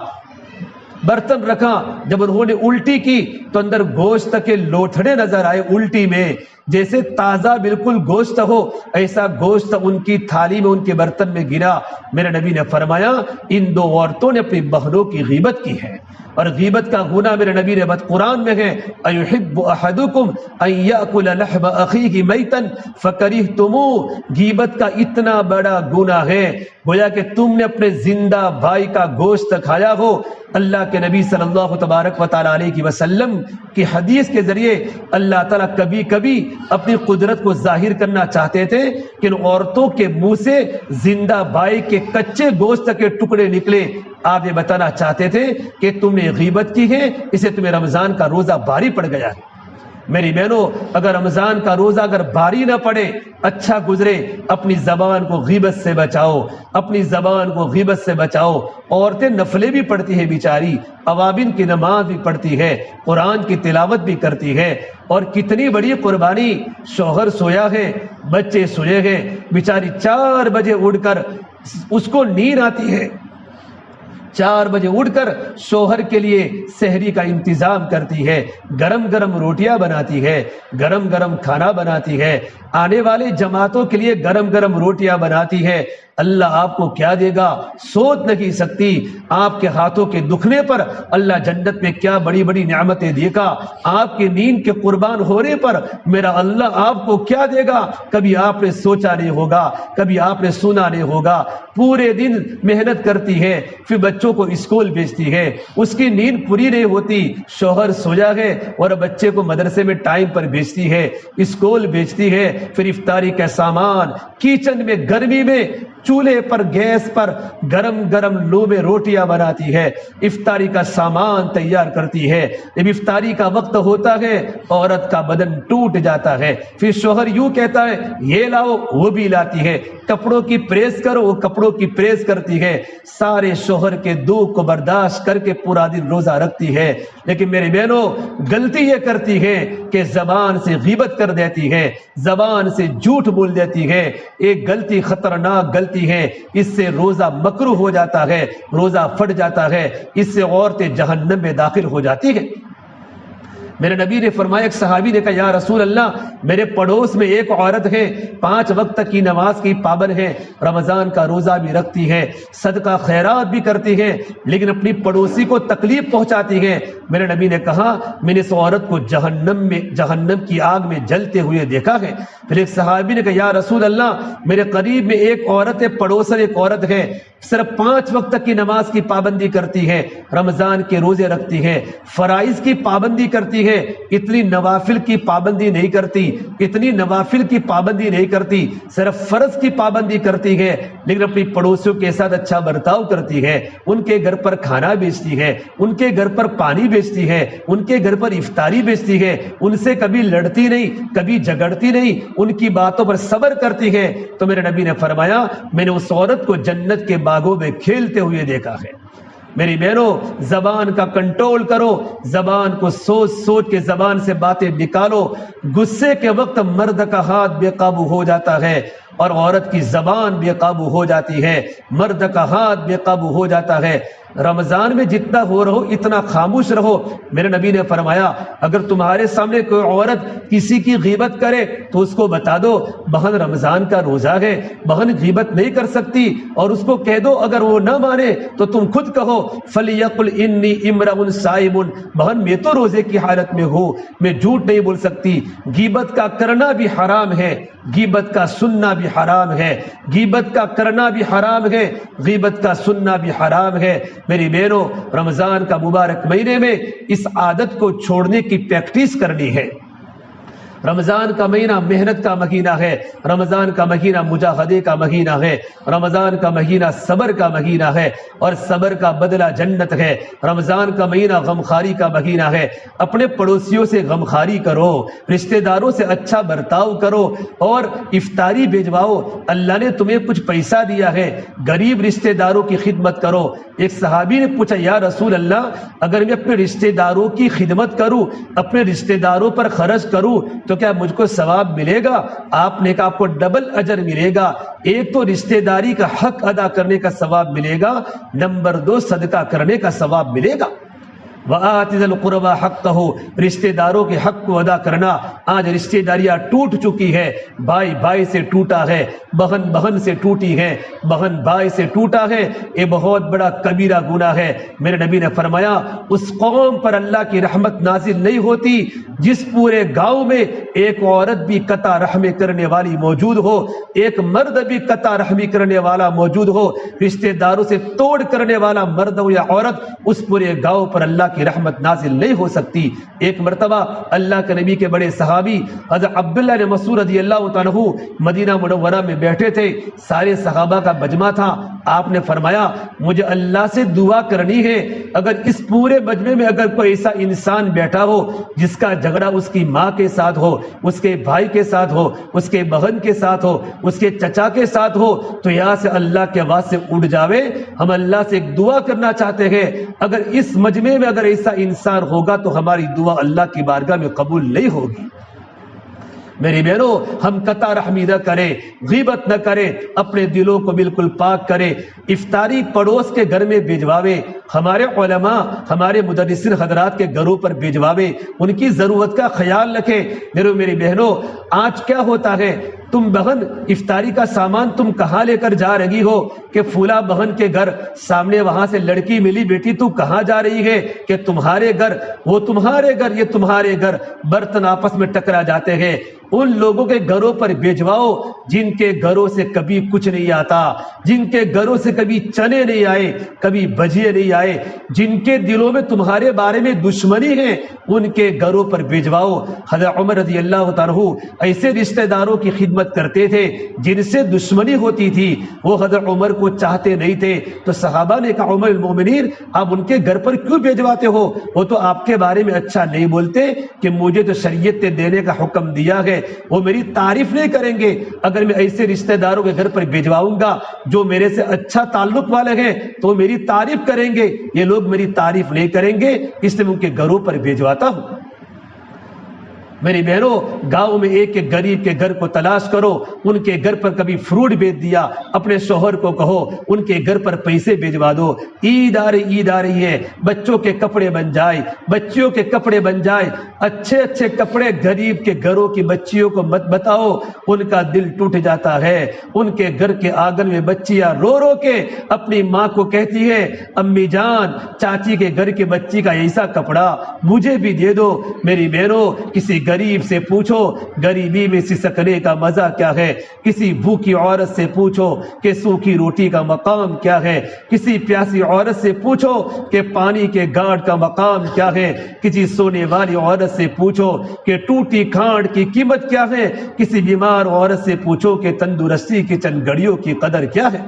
جب انہوں نے الٹی کی تو اندر گوشت کے لوتھڑے نظر آئے، الٹی میں جیسے تازہ بالکل گوشت ہو ایسا گوشت ان کی تھالی میں، ان کے برتن میں گرا۔ میرے نبی نے فرمایا ان 2 عورتوں نے اپنی بہنوں کی غیبت کی ہے، اور غیبت کا گناہ میرے نبی نے قرآن میں ہے ایحب احدکم ان یاکل لحم اخیہ میتا فکرہتموہ، غیبت کا اتنا بڑا گناہ ہے گویا کہ تم نے اپنے زندہ بھائی کا گوشت کھایا ہو۔ اللہ کے نبی صلی اللہ تبارک و تعالیٰ علیہ وسلم کی حدیث کے ذریعے اللہ تعالیٰ کبھی کبھی اپنی قدرت کو ظاہر کرنا چاہتے تھے کہ ان عورتوں کے منہ سے زندہ بھائی کے کچے گوشت کے ٹکڑے نکلے۔ آپ یہ بتانا چاہتے تھے کہ تم نے غیبت کی ہے، اسے تمہیں رمضان کا روزہ بھاری پڑ گیا ہے۔ میری بہنوں، اگر رمضان کا روزہ اگر بھاری نہ پڑے، اچھا گزرے، اپنی زبان کو غیبت سے بچاؤ، اپنی زبان کو غیبت سے بچاؤ۔ عورتیں نفلیں بھی پڑھتی ہیں بیچاری، اوابین کی نماز بھی پڑھتی ہے، قرآن کی تلاوت بھی کرتی ہے، اور کتنی بڑی قربانی، شوہر سویا ہے، بچے سوئے ہیں، بیچاری 4 بجے اٹھ کر اس کو نیند آتی ہے، 4 بجے اٹھ کر شوہر کے لیے سحری کا انتظام کرتی ہے، گرم گرم روٹیاں بناتی ہے، گرم گرم کھانا بناتی ہے، آنے والے جماعتوں کے لیے گرم گرم روٹیاں بناتی ہے۔ اللہ آپ کو کیا دے گا سوچ نہیں سکتی، آپ کے ہاتھوں کے دکھنے پر اللہ جنت میں کیا بڑی بڑی نعمتیں دے گا، آپ کے نیند کے قربان ہونے پر میرا اللہ آپ کو کیا دے گا کبھی آپ نے سوچا نہیں ہوگا، کبھی آپ نے سنا نہیں ہوگا۔ پورے دن محنت کرتی ہے، پھر بچوں کو اسکول بھیجتی ہے، اس کی نیند پوری نہیں ہوتی، شوہر سویا ہے اور بچے کو مدرسے میں ٹائم پر بھیجتی ہے، اسکول بھیجتی ہے، پھر افطاری کا سامان، کچن میں گرمی میں چولہے پر گیس پر گرم گرم لو میں روٹیاں بناتی ہے، افطاری کا سامان تیار کرتی ہے۔ جب افطاری کا وقت ہوتا ہے عورت کا بدن ٹوٹ جاتا ہے، پھر شوہر یوں کہتا ہے یہ لاؤ، وہ بھی لاتی ہے، کپڑوں کی پریس کرو، وہ کپڑوں کی پریس کرتی ہے، سارے شوہر کے دکھ کو برداشت کر کے پورا دن روزہ رکھتی ہے۔ لیکن میری بہنوں غلطی یہ کرتی ہے کہ زبان سے غیبت کر دیتی ہے، زبان سے جھوٹ بول دیتی ہے، ایک غلطی خطرناک غلطی ہے، اس سے روزہ مکروہ ہو جاتا ہے، روزہ پھٹ جاتا ہے، اس سے عورتیں جہنم میں داخل ہو جاتی ہیں۔ میرے نبی نے فرمایا، ایک صحابی نے کہا یا رسول اللہ میرے پڑوس میں ایک عورت ہے 5 وقت کی نماز کی پابند ہے، رمضان کا روزہ بھی رکھتی ہے، صدقہ خیرات بھی کرتی ہے، لیکن اپنی پڑوسی کو تکلیف پہنچاتی ہے۔ میرے نبی نے کہا میں نے اس عورت کو جہنم کی آگ میں جلتے ہوئے دیکھا ہے۔ پھر ایک صحابی نے کہا یا رسول اللہ میرے قریب میں ایک عورت ہے، پڑوسن ایک عورت ہے، صرف 5 وقت کی نماز کی پابندی کرتی ہے، رمضان کے روزے رکھتی ہے، فرائض کی پابندی کرتی ہے، اتنی نوافل کی پابندی نہیں کرتی، اتنی نوافل کی پابندی نہیں کرتی، صرف فرض کی پابندی کرتی ہے، لیکن اپنی پڑوسیوں کے ساتھ اچھا برتاؤ کرتی ہے، ان کے گھر پر کھانا بیچتی ہے، ان کے گھر پر پانی بیچتی ہے، ان کے گھر پر افطاری بیچتی ہے، ان سے کبھی لڑتی نہیں، کبھی جھگڑتی نہیں، ان کی باتوں پر صبر کرتی ہے۔ تو میرے نبی نے فرمایا میں نے اس عورت کو جنت کے باغوں میں کھیلتے ہوئے دیکھا ہے۔ میری بہنوں زبان کا کنٹرول کرو، زبان کو سوچ سوچ کے زبان سے باتیں نکالو۔ غصے کے وقت مرد کا ہاتھ بے قابو ہو جاتا ہے اور عورت کی زبان بے قابو ہو جاتی ہے، مرد کا ہاتھ بے قابو ہو جاتا ہے۔ رمضان میں جتنا ہو رہو اتنا خاموش رہو۔ میرے نبی نے فرمایا اگر تمہارے سامنے کوئی عورت کسی کی غیبت کرے تو اس کو بتا دو بہن رمضان کا روزہ ہے، بہن غیبت نہیں کر سکتی، اور اس کو کہہ دو اگر وہ نہ مانے تو تم خود کہو فَلْيَقُلْ إِنِّي إِمْرَءٌ صَائِمٌ، بہن میں تو روزے کی حالت میں ہوں، میں جھوٹ نہیں بول سکتی۔ غیبت کا کرنا بھی حرام ہے، غیبت کا سننا بھی حرام ہے، غیبت کا کرنا بھی حرام ہے، غیبت کا سننا بھی حرام ہے۔ میری بہنوں رمضان کا مبارک مہینے میں اس عادت کو چھوڑنے کی پریکٹس کرنی ہے۔ رمضان کا مہینہ محنت کا مہینہ ہے، رمضان کا مہینہ مجاہدے کا مہینہ ہے، رمضان کا مہینہ صبر کا مہینہ ہے اور صبر کا بدلہ جنت ہے۔ رمضان کا مہینہ غمخواری کا مہینہ ہے، اپنے پڑوسیوں سے غمخواری کرو، رشتہ داروں سے اچھا برتاؤ کرو اور افطاری بھیجواؤ۔ اللہ نے تمہیں کچھ پیسہ دیا ہے، غریب رشتہ داروں کی خدمت کرو۔ ایک صحابی نے پوچھا یا رسول اللہ اگر میں اپنے رشتہ داروں کی خدمت کروں، اپنے رشتہ داروں پر خرچ کروں تو کیا مجھ کو ثواب ملے گا؟ آپ نے کہا آپ کو ڈبل اجر ملے گا، ایک تو رشتہ داری کا حق ادا کرنے کا ثواب ملے گا، نمبر 2 صدقہ کرنے کا ثواب ملے گا۔ وَآتِ ذِي الْقُرْبَىٰ حَقَّهُ، رشتہ داروں کے حق کو ادا کرنا۔ آج رشتہ داریاں ٹوٹ چکی ہے، بھائی بھائی سے ٹوٹا ہے، بہن بہن سے ٹوٹی ہے، بہن بھائی سے ٹوٹا ہے، یہ بہت بڑا کبیرہ گناہ ہے۔ میرے نبی نے فرمایا اس قوم پر اللہ کی رحمت نازل نہیں ہوتی جس پورے گاؤں میں ایک عورت بھی قطع رحمی کرنے والی موجود ہو، ایک مرد بھی قطع رحمی کرنے والا موجود ہو، رشتہ داروں سے توڑ کرنے والا مرد ہو یا عورت، اس پورے گاؤں پر اللہ کی رحمت نازل نہیں ہو سکتی۔ ایک مرتبہ اللہ کے نبی کے بڑے صحابی حضرت عبداللہ بن مسعود رضی اللہ تعالیٰ عنہ مدینہ منورہ میں بیٹھے تھے، سارے صحابہ کا مجمع تھا۔ آپ نے فرمایا مجھے اللہ سے دعا کرنی ہے اگر اس پورے مجمع میں اگر کوئی ایسا انسان بیٹھا ہو جس کا جھگڑا اس کی ماں کے ساتھ ہو، اس کے بھائی کے ساتھ ہو، اس کے بہن کے ساتھ ہو، اس کے چچا کے ساتھ ہو، تو یہاں سے اللہ کے آواز سے اٹھ جاوے۔ ہم اللہ سے ایک دعا کرنا چاہتے ہیں، اگر اس مجمع میں اگر ایسا انسان ہوگا تو ہماری دعا اللہ کی بارگاہ میں قبول نہیں ہوگی۔ میری بہنوں ہم قطع رحمی نہ کریں، غیبت نہ کریں، اپنے دلوں کو بالکل پاک کریں، افطاری پڑوس کے گھر میں بھیجواوے، ہمارے علماء ہمارے مدرسین حضرات کے گھروں پر بھیجواوے، ان کی ضرورت کا خیال رکھیں۔ میری بہنوں آج کیا ہوتا ہے، تم بہن افطاری کا سامان تم کہاں لے کر جا رہی ہو کہ فلاں بہن کے گھر، سامنے وہاں سے لڑکی ملی، بیٹی تو کہاں جا رہی ہے کہ تمہارے گھر، وہ تمہارے گھر، یہ تمہارے گھر، برتن آپس میں ٹکرا جاتے ہیں۔ ان لوگوں کے گھروں پر بھیجواؤ جن کے گھروں سے کبھی کچھ نہیں آتا، جن کے گھروں سے کبھی چنے نہیں آئے، کبھی بھجیے نہیں آئے، جن کے دلوں میں تمہارے بارے میں دشمنی ہے، ان کے گھروں پر بھیجواؤ۔ حضرت عمر رضی اللہ تعالیٰ عنہ ایسے رشتہ داروں کی خدمت کرتے تھے جن سے دشمنی ہوتی تھی، وہ حضرت عمر کو چاہتے نہیں تھے، تو صحابہ نے کہا عمر المومنین آپ ان کے گھر پر کیوں بھیجواتے ہو؟ وہ تو آپ کے بارے میں اچھا نہیں بولتے کہ مجھے تو شریعت نے دینے کا حکم دیا ہے، وہ میری تعریف نہیں کریں گے۔ اگر میں ایسے رشتہ داروں کے گھر پر بھیجواؤں گا جو میرے سے اچھا تعلق والے ہیں تو میری تعریف کریں گے، یہ لوگ میری تعریف نہیں کریں گے، اس لیے میں ان کے گھروں پر بھیجواتا ہوں۔ میری بہنوں گاؤں میں ایک ایک غریب کے گھر کو تلاش کرو، ان کے گھر پر کبھی فروٹ بیچ دیا، اپنے شوہر کو کہو ان کے گھر پر پیسے بھیجوا دو، عید آ رہی ہے، بچوں کے کپڑے بن جائے، بچیوں کے کپڑے بن جائے، اچھے اچھے کپڑے غریب کے گھروں کی بچیوں کو مت بتاؤ، ان کا دل ٹوٹ جاتا ہے۔ ان کے گھر کے آنگن میں بچیاں رو رو کے اپنی ماں کو کہتی ہے امی جان چاچی کے گھر کی بچی کا ایسا کپڑا مجھے بھی دے دو۔ میری بہنوں کسی غریب سے پوچھو غریبی میں سسکنے کا مزہ کیا ہے، کسی بھوکی عورت سے پوچھو کہ سوکھی روٹی کا مقام کیا ہے، کسی پیاسی عورت سے پوچھو کہ پانی کے گھاٹ کا مقام کیا ہے، کسی سونے والی عورت سے پوچھو کہ ٹوٹی کھانڈ کی قیمت کیا ہے، کسی بیمار عورت سے پوچھو کہ تندرستی کی چند گھڑیوں کی قدر کیا ہے۔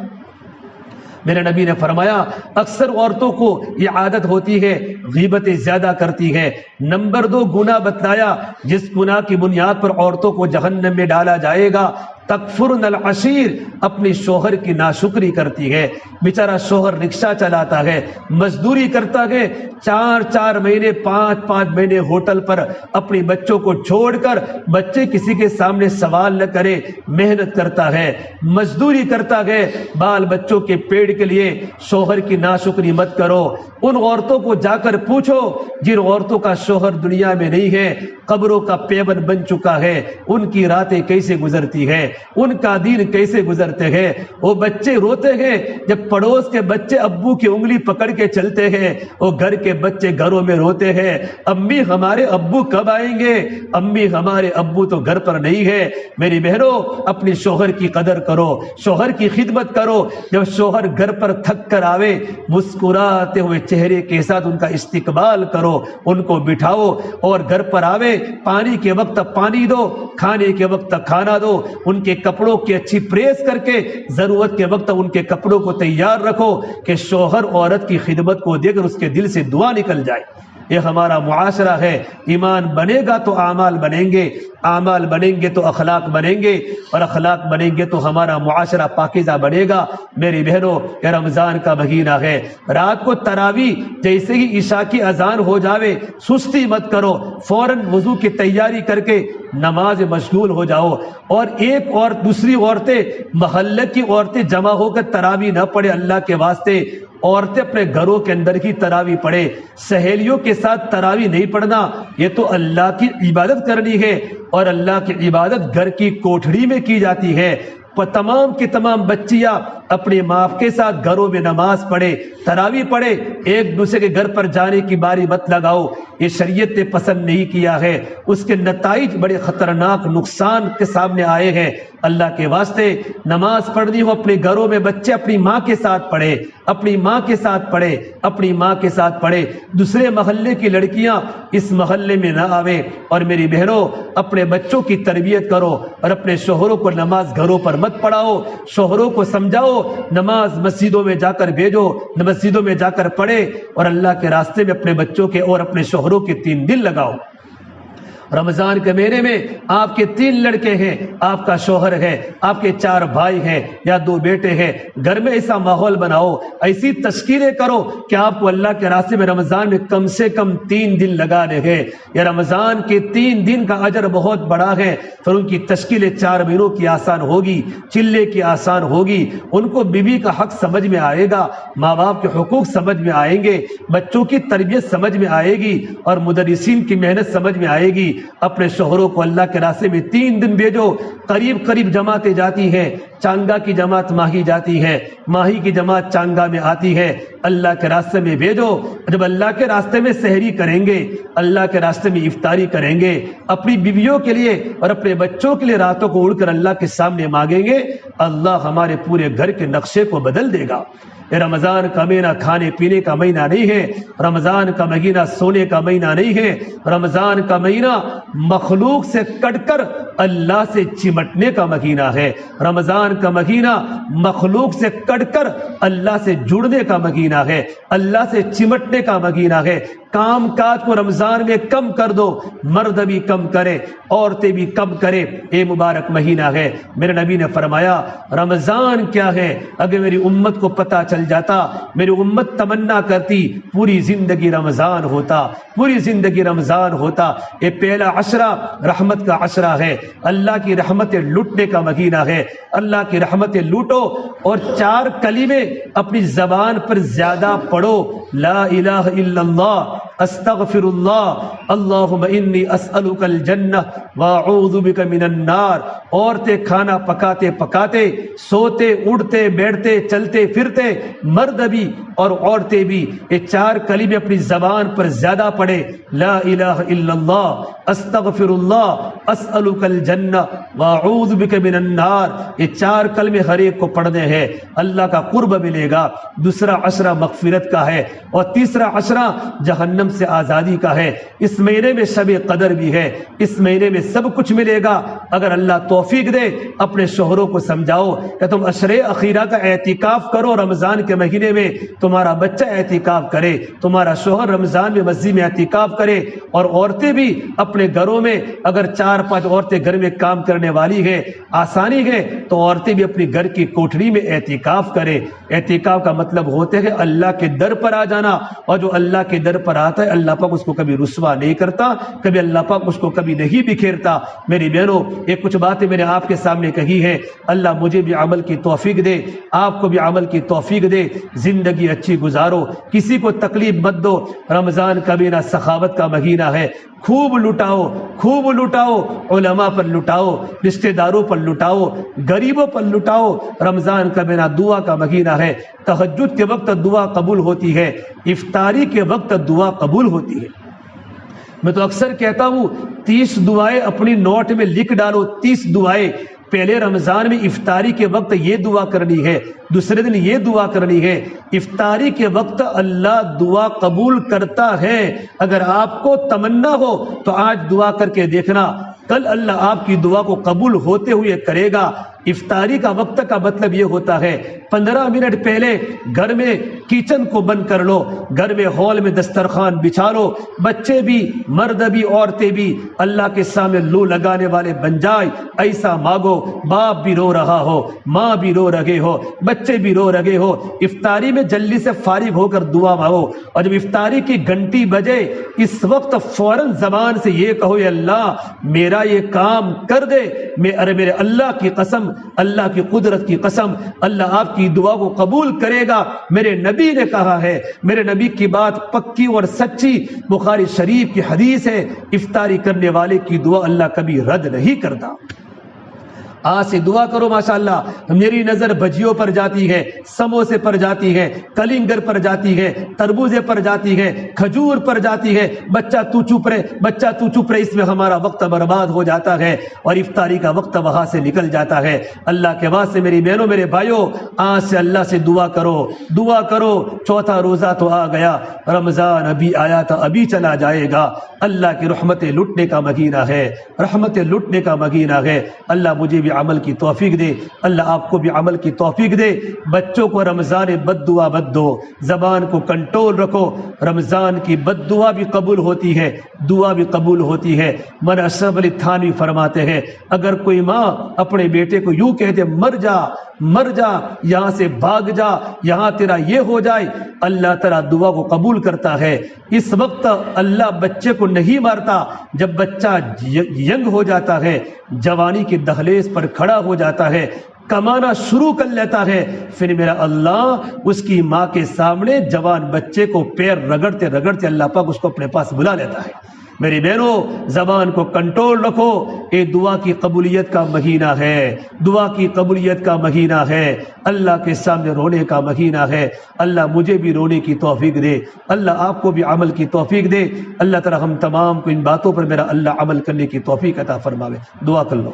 میرے نبی نے فرمایا اکثر عورتوں کو یہ عادت ہوتی ہے غیبتیں زیادہ کرتی ہے۔ نمبر 2 گناہ بتلایا جس گناہ کی بنیاد پر عورتوں کو جہنم میں ڈالا جائے گا، تکفرن العشیر، اپنی شوہر کی ناشکری کرتی ہے۔ بیچارہ شوہر رکشہ چلاتا ہے، مزدوری کرتا ہے، 4 مہینے 5 مہینے ہوٹل پر اپنی بچوں کو چھوڑ کر بچے کسی کے سامنے سوال نہ کرے، محنت کرتا ہے، مزدوری کرتا ہے بال بچوں کے پیٹ کے لیے۔ شوہر کی ناشکری مت کرو۔ ان عورتوں کو جا کر پوچھو جن عورتوں کا شوہر دنیا میں نہیں ہے، قبروں کا پیبند بن چکا ہے، ان کی راتیں کیسے گزرتی ہے، ان کا دین کیسے گزرتے ہیں۔ وہ بچے روتے ہیں جب پڑوس کے بچے ابو کی انگلی پکڑ کے چلتے ہیں، وہ گھر کے بچے گھروں میں روتے ہیں امی ہمارے ابو کب آئیں گے، امی ہمارے ابو تو گھر پر نہیں ہے۔ میری بہنوں اپنی شوہر کی قدر کرو، شوہر کی خدمت کرو۔ جب شوہر گھر پر تھک کر آوے مسکراتے ہوئے چہرے کے ساتھ ان کا استقبال کرو، ان کو بٹھاؤ، اور گھر پر آوے پانی کے وقت پانی دو، کھانے کے وقت کھانا دو، ان کے کپڑوں کی اچھی پریس کر کے ضرورت کے وقت ان کے کپڑوں کو تیار رکھو کہ شوہر عورت کی خدمت کو دیکھ کر اس کے دل سے دعا نکل جائے۔ یہ ہمارا معاشرہ ہے۔ ایمان بنے گا تو اعمال بنیں گے، اعمال بنیں گے تو اخلاق بنیں گے، اور اخلاق بنیں گے تو ہمارا معاشرہ پاکیزہ بنے گا۔ میری بہنوں یہ رمضان کا مہینہ ہے، رات کو تراویح جیسے ہی عشاء کی اذان ہو جاوے سستی مت کرو، فوراً وضو کی تیاری کر کے نماز مشغول ہو جاؤ، اور ایک اور دوسری عورتیں محلے کی عورتیں جمع ہو کر تراویح نہ پڑھے، اللہ کے واسطے عورتیں اپنے گھروں کے اندر ہی تراویح پڑھے۔ سہیلیوں کے ساتھ تراویح نہیں پڑھنا، یہ تو اللہ کی عبادت کرنی ہے، اور اللہ کی عبادت گھر کی کوٹھڑی میں کی جاتی ہے۔ تمام کی تمام بچیاں اپنی ماں کے ساتھ گھروں میں نماز پڑھے، تراویح پڑھے، ایک دوسرے کے گھر پر جانے کی باری مت لگاؤ، یہ شریعت نے پسند نہیں کیا ہے، اس کے نتائج بڑے خطرناک نقصان کے سامنے آئے ہیں۔ اللہ کے واسطے نماز پڑھنی ہو اپنے گھروں میں بچے اپنی ماں کے ساتھ پڑھے، اپنی ماں کے ساتھ پڑھے، اپنی ماں کے ساتھ پڑھے، دوسرے محلے کی لڑکیاں اس محلے میں نہ آوے۔ اور میری بہنوں اپنے بچوں کی تربیت کرو، اور اپنے شوہروں کو نماز گھروں پر مت پڑھاؤ، شوہروں کو سمجھاؤ نماز مسجدوں میں جا کر بھیجو، مسجدوں میں جا کر پڑھے، اور اللہ کے راستے میں اپنے بچوں کے اور اپنے شوہروں کے 3 دن لگاؤ۔ رمضان کے مہینے میں آپ کے 3 لڑکے ہیں، آپ کا شوہر ہے، آپ کے 4 بھائی ہیں یا 2 بیٹے ہیں، گھر میں ایسا ماحول بناؤ، ایسی تشکیلیں کرو کہ آپ کو اللہ کے راستے میں رمضان میں کم سے کم 3 دن لگانے ہیں۔ یہ رمضان کے 3 دن کا اجر بہت بڑا ہے، پھر ان کی تشکیلیں 4 مہینوں کی آسان ہوگی، چلے کی آسان ہوگی، ان کو بیوی کا حق سمجھ میں آئے گا، ماں باپ کے حقوق سمجھ میں آئیں گے، بچوں کی تربیت سمجھ میں آئے گی، اور مدرسین کی محنت سمجھ میں آئے گی۔ اپنے شوہروں کو اللہ کے راستے میں 3 دن بھیجو، قریب جماعتیں جاتی ہیں، چانگا کی جماعت ماہی جاتی ہے، ماہی کی جماعت چانگا میں آتی ہے، اللہ کے راستے میں بھیجو۔ جب اللہ کے راستے میں سحری کریں گے، اللہ کے راستے میں افطاری کریں گے، اپنی بیویوں کے لیے اور اپنے بچوں کے لیے راتوں کو اڑ کر اللہ کے سامنے مانگیں گے، اللہ ہمارے پورے گھر کے نقشے کو بدل دے گا۔ یہ رمضان کا مہینہ کھانے پینے کا مہینہ نہیں ہے، رمضان کا مہینہ سونے کا مہینہ نہیں ہے، رمضان کا مہینہ مخلوق سے کٹ کر اللہ سے چمٹنے کا مہینہ ہے، رمضان کا مہینہ مخلوق سے کٹ کر اللہ سے جڑنے کا مہینہ ہے، اللہ سے چمٹنے کا مہینہ ہے۔ کام کاج کو رمضان میں کم کر دو، مرد بھی کم کرے، عورتیں بھی کم کرے، یہ مبارک مہینہ ہے۔ میرے نبی نے فرمایا رمضان کیا ہے، اگر میری امت کو پتہ چل نکل جاتا، میری امت تمنا کرتی پوری زندگی رمضان ہوتا، پوری زندگی رمضان ہوتا۔ یہ پہلا عشرہ رحمت کا عشرہ ہے، اللہ کی رحمتیں لوٹنے کا مہینہ ہے، اللہ کی رحمتیں لوٹو اور 4 کلمے اپنی زبان پر زیادہ پڑھو، لا الہ الا اللہ، استغفر اللہ، اللہم انی اسألک الجنہ واعوذ بک من النار۔ عورتیں کھانا پکاتے پکاتے، سوتے اڑتے بیٹھتے چلتے پھرتے، مرد بھی اور عورتیں بھی یہ 4 کلمے اپنی زبان پر زیادہ پڑھے، لا الہ الا اللہ، استغفر اللہ، اسألک الجنہ واعوذ بک من النار۔ یہ 4 کلمے ہر ایک کو پڑھنے ہیں، اللہ کا قرب ملے گا۔ دوسرا عشرہ مغفرت کا ہے اور تیسرا عشرہ جہنم سے آزادی کا ہے۔ اس مہینے میں شب قدر بھی ہے، اس مہینے میں سب کچھ ملے گا اگر اللہ توفیق دے۔ اپنے شوہروں کو سمجھاؤ کہ تم عشرے اخیرہ کا اعتکاف کرو، رمضان کے مہینے میں تمہارا بچہ اعتکاف کرے، تمہارا شوہر رمضان میں مسجد میں اعتکاف کرے، اور عورتیں بھی اپنے گھروں میں اگر 4-5 عورتیں گھر میں کام کرنے والی ہے، آسانی ہے تو عورتیں بھی اپنی گھر کی کوٹھری میں اعتکاف کرے۔ اعتکاف کا مطلب ہوتے ہیں اللہ کے در پر آ جانا، اور جو اللہ کے در پر آتا ہے اللہ پاک اس کو کبھی رسوا نہیں کرتا، کبھی اللہ پاک اس کو کبھی نہیں بکھیرتا۔ میری بہنوں، یہ کچھ باتیں میں نے آپ کے سامنے کہی ہے، اللہ مجھے بھی عمل کی توفیق دے، آپ کو بھی عمل کی توفیق دے، زندگی اچھی گزارو، کسی کو تکلیف مت دو۔ رمضان کا مہینہ سخاوت کا مہینہ ہے، خوب لٹاؤ، خوب لٹاؤ، علماء پر لٹاؤ، رشتہ داروں پر لٹاؤ، غریبوں پر لٹاؤ۔ رمضان کا مہینہ دعا کا مہینہ ہے، تہجد کے وقت دعا قبول ہوتی ہے، افطاری کے وقت دعا قبول ہوتی ہے۔ میں تو اکثر کہتا ہوں 30 دعائیں اپنی نوٹ میں لکھ ڈالو، 30 دعائیں۔ پہلے رمضان میں افطاری کے وقت یہ دعا کرنی ہے، دوسرے دن یہ دعا کرنی ہے۔ افطاری کے وقت اللہ دعا قبول کرتا ہے، اگر آپ کو تمنا ہو تو آج دعا کر کے دیکھنا، کل اللہ آپ کی دعا کو قبول ہوتے ہوئے کرے گا۔ افطاری کا وقت کا مطلب یہ ہوتا ہے 15 منٹ پہلے گھر میں کچن کو بند کر لو، گھر میں ہال میں دسترخوان بچھا لو، بچے بھی مرد بھی عورتیں بھی اللہ کے سامنے لو لگانے والے بن جائے، ایسا مانگو۔ باپ بھی رو رہا ہو، ماں بھی رو رہے ہو، بچے بھی رو رہے ہو، افطاری میں جلدی سے فارغ ہو کر دعا مانگو، اور جب افطاری کی گھنٹی بجے اس وقت فوراً زبان سے یہ کہو، اے اللہ میرا یہ کام کر دے، میرے اللہ کی قسم، اللہ کی قدرت کی قسم، اللہ آپ کی دعا کو قبول کرے گا۔ میرے نبی نے کہا ہے، میرے نبی کی بات پکی اور سچی، بخاری شریف کی حدیث ہے، افطاری کرنے والے کی دعا اللہ کبھی رد نہیں کرتا۔ آج سے دعا کرو، ماشاءاللہ میری نظر بھجیوں پر جاتی ہے، سموسے پر جاتی ہے، کلنگر پر جاتی ہے، تربوزے پر جاتی ہے، کھجور پر جاتی ہے۔ بچہ تو چپ رہے، بچہ تو چپ رہے، اس میں ہمارا وقت برباد ہو جاتا ہے اور افطاری کا وقت وہاں سے نکل جاتا ہے۔ اللہ کے واسطے میری بہنوں میرے بھائیوں، آج سے اللہ سے دعا کرو، دعا کرو۔ چوتھا روزہ تو آ گیا، رمضان ابھی آیا تھا، ابھی چلا جائے گا۔ اللہ کی رحمتیں لٹنے کا مہینہ ہے، رحمتیں لٹنے کا مہینہ ہے۔ اللہ مجھے بھی عمل کی توفیق دے، اللہ آپ کو بھی عمل کی توفیق دے۔ بچوں کو رمضان بد دعا مت دو، زبان کو کنٹرول رکھو۔ رمضان کی بد دعا بھی قبول ہوتی ہے، دعا بھی قبول ہوتی ہے۔ مولانا اشرف علی تھانوی فرماتے ہیں، اگر کوئی ماں اپنے بیٹے کو یوں کہتے مر جا مر جا، یہاں سے بھاگ جا، یہاں تیرا یہ ہو جائے، اللہ تعالیٰ دعا کو قبول کرتا ہے۔ اس وقت اللہ بچے کو نہیں مارتا، جب بچہ ینگ ہو جاتا ہے، جوانی کی دہلیز پر کھڑا ہو جاتا ہے، کمانا شروع کر لیتا ہے، پھر میرا اللہ اس کی ماں کے سامنے جوان بچے کو پیر رگڑتے رگڑتے اللہ پاک اس کو اپنے پاس بلا لیتا ہے۔ میری بہنوں، زبان کو کنٹرول رکھو، یہ دعا کی قبولیت کا مہینہ ہے، دعا کی قبولیت کا مہینہ ہے، اللہ کے سامنے رونے کا مہینہ ہے۔ اللہ مجھے بھی رونے کی توفیق دے، اللہ آپ کو بھی عمل کی توفیق دے۔ اللہ تعالی ہم تمام کو ان باتوں پر میرا اللہ عمل کرنے کی توفیق عطا فرماوے۔ دعا کر لو۔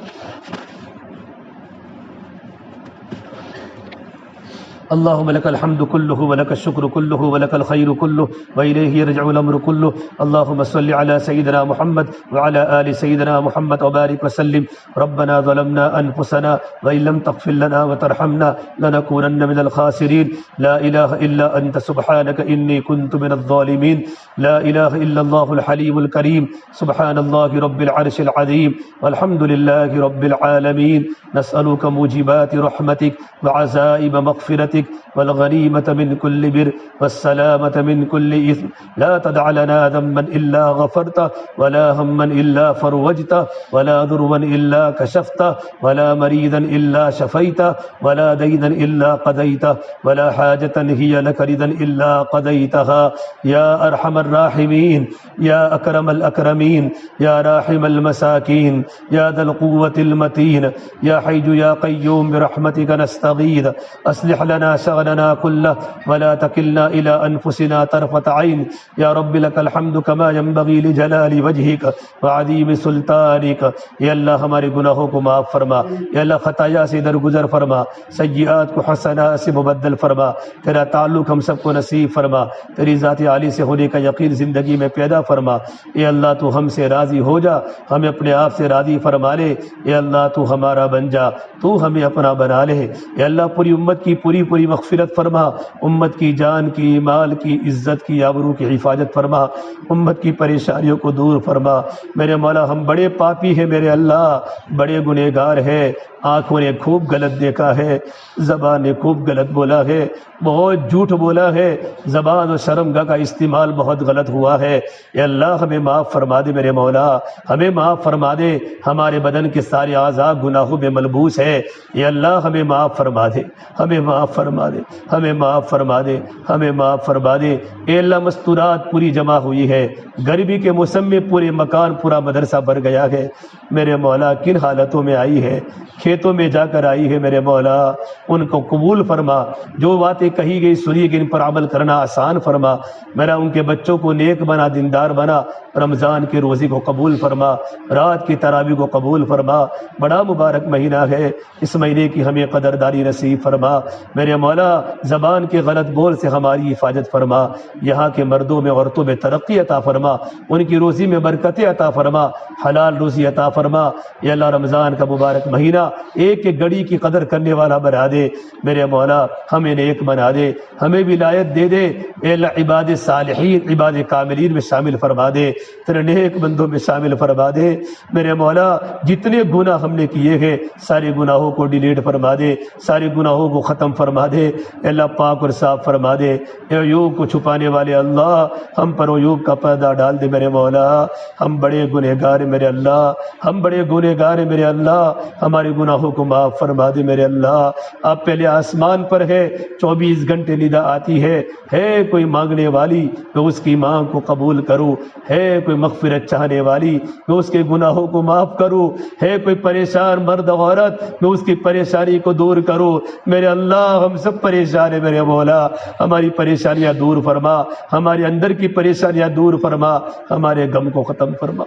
اللهم لك الحمد كله ولك الشكر كله ولك الخير كله وإليه يرجع الأمر كله. اللهم صل على سيدنا محمد وعلى آل سيدنا محمد وبارك وسلم. ربنا ظلمنا أنفسنا وإن لم تغفر لنا وترحمنا لنكونن من الخاسرين. لا إله إلا أنت سبحانك إني كنت من الظالمين. لا إله إلا الله الحليم الكريم. سبحان الله رب العرش العظيم والحمد لله رب العالمين. نسألك موجبات رحمتك وعزائم مغفرتك خشيتك والغنيمة من كل بر والسلامة من كل إثم لا تدع لنا ذنبا إلا غفرته ولا هما إلا فرجته ولا ضرا إلا كشفته ولا مريضا إلا شفيته ولا دينا إلا قضيته ولا حاجة هي لك رضا إلا قضيتها يا أرحم الراحمين يا أكرم الأكرمين يا راحم المساكين يا ذا القوة المتين يا حي يا قيوم برحمتك نستغيث أصلح لنا شغلنا كله ولا تكلنا إلى أنفسنا طرفة عين يا رب لك الحمد كما ينبغي لجلال وجهك وعظيم سلطانك یا اللہ ہمارے گناہوں کو معاف فرما یا اللہ خطایا سے درگزر فرما سیئات کو حسنات سے مبدل فرما تیرا تعلق ہم سب کو نصیب فرما تیری ذات عالی سے ہونے کا یقین زندگی میں پیدا فرما اے اللہ تو ہم سے راضی ہو جا ہمیں اپنے آپ سے راضی فرما لے اے اللہ تو ہمارا بن جا تو ہمیں اپنا بنا لے اے اللہ پوری امت کی پوری مغفرت فرما امت کی جان کی مال کی عزت کی آبرو کی حفاظت فرما امت کی پریشانیوں کو دور فرما میرے مولا ہم بڑے پاپی ہیں میرے اللہ بڑے گنہگار ہے آنکھوں نے خوب غلط دیکھا ہے زبان نے خوب غلط بولا ہے بہت جھوٹ بولا ہے زبان و شرمگاہ کا استعمال بہت غلط ہوا ہے اے اللہ ہمیں معاف فرما دے میرے مولا ہمیں معاف فرما دے ہمارے بدن کے سارے اعضاء گناہوں میں ملبوس ہے اے اللہ ہمیں معاف فرما دے ہمیں معاف فرما دے ہمیں معاف فرما دے ہمیں معاف فرما دے اے اللہ مستورات پوری جمع ہوئی ہے گرمی کے موسم میں پورے مکان پورا مدرسہ بھر گیا ہے میرے مولا کن حالتوں میں آئی ہے کھیتوں میں جا کر آئی ہے میرے مولا ان کو قبول فرما جو باتیں کہی گئی سنی گئی ان پر عمل کرنا آسان فرما میرا ان کے بچوں کو نیک بنا دیندار بنا رمضان کی روزی کو قبول فرما رات کی تراویح کو قبول فرما بڑا مبارک مہینہ ہے اس مہینے کی ہمیں قدرداری نصیب فرما میرے مولا زبان کے غلط بول سے ہماری حفاظت فرما یہاں کے مردوں میں عورتوں میں ترقی عطا فرما ان کی روزی میں برکتیں عطا فرما حلال روزی عطا فرما یا اللہ رمضان کا مبارک مہینہ ایک ایک گھڑی کی قدر کرنے والا بنا دے میرے مولا ہمیں نیک بنا دے ہمیں ولایت دے دے اے اللہ عباد صالحین عباد کاملین میں شامل فرما دے تیرے نیک بندوں میں شامل فرما دے میرے مولا جتنے گناہ ہم نے کیے ہیں سارے گناہوں کو ڈیلیٹ فرما دے سارے گناہوں کو ختم فرما دے اے اللہ پاک اور صاف فرما دے اے عیوب کو چھپانے والے اللہ ہم پر عیوب کا پردہ ڈال دے میرے مولا ہم بڑے گنہگار ہیں میرے اللہ ہم بڑے گنہگار ہیں میرے اللہ ہمارے گناہوں کو معاف فرما دے میرے اللہ آپ پہلے آسمان پر ہے 24 گھنٹے ندا آتی ہے کوئی مانگنے والی تو اس کی مانگ کو قبول کرو ہے کوئی مغفرت چاہنے والی تو اس کے گناہوں کو معاف کرو ہے کوئی پریشان مرد عورت تو اس کی پریشانی کو دور کرو میرے اللہ ہم سب پریشان ہیں میرے مولا ہماری پریشانیاں دور فرما ہمارے اندر کی پریشانیاں دور فرما ہمارے غم کو ختم فرما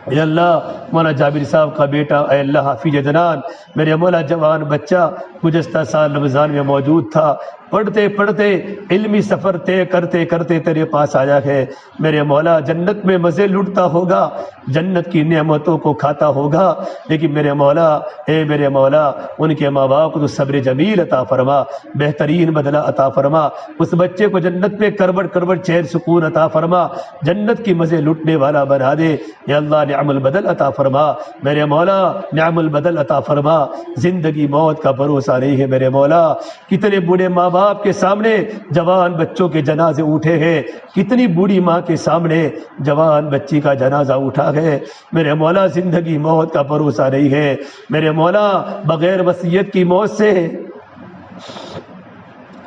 اے اللہ مولانا جابر صاحب کا بیٹا اے اللہ حافظ جنان میرے مولا جوان بچہ گزشتہ سال رمضان میں موجود تھا پڑھتے پڑھتے علمی سفر طے کرتے کرتے تیرے پاس آیا ہے میرے مولا جنت میں مزے لٹتا ہوگا جنت کی نعمتوں کو کھاتا ہوگا لیکن میرے مولا اے میرے مولا ان کے ماں باپ کو تو صبر جمیل عطا فرما بہترین بدلہ عطا فرما اس بچے کو جنت میں کروٹ کروٹ چین سکون عطا فرما جنت کی مزے لٹنے والا بنا دے یا اللہ نعم البدل عطا فرما میرے مولا نعم البدل عطا فرما زندگی موت کا بھروسہ نہیں ہے میرے مولا کتنے بوڑھے ماں باپ کے سامنے جوان بچوں کے جنازے اٹھے ہیں کتنی بوڑھی ماں کے سامنے جوان بچی کا جنازہ اٹھا ہے میرے مولا زندگی موت کا بھروسہ نہیں ہے میرے مولا بغیر وصیت کی موت سے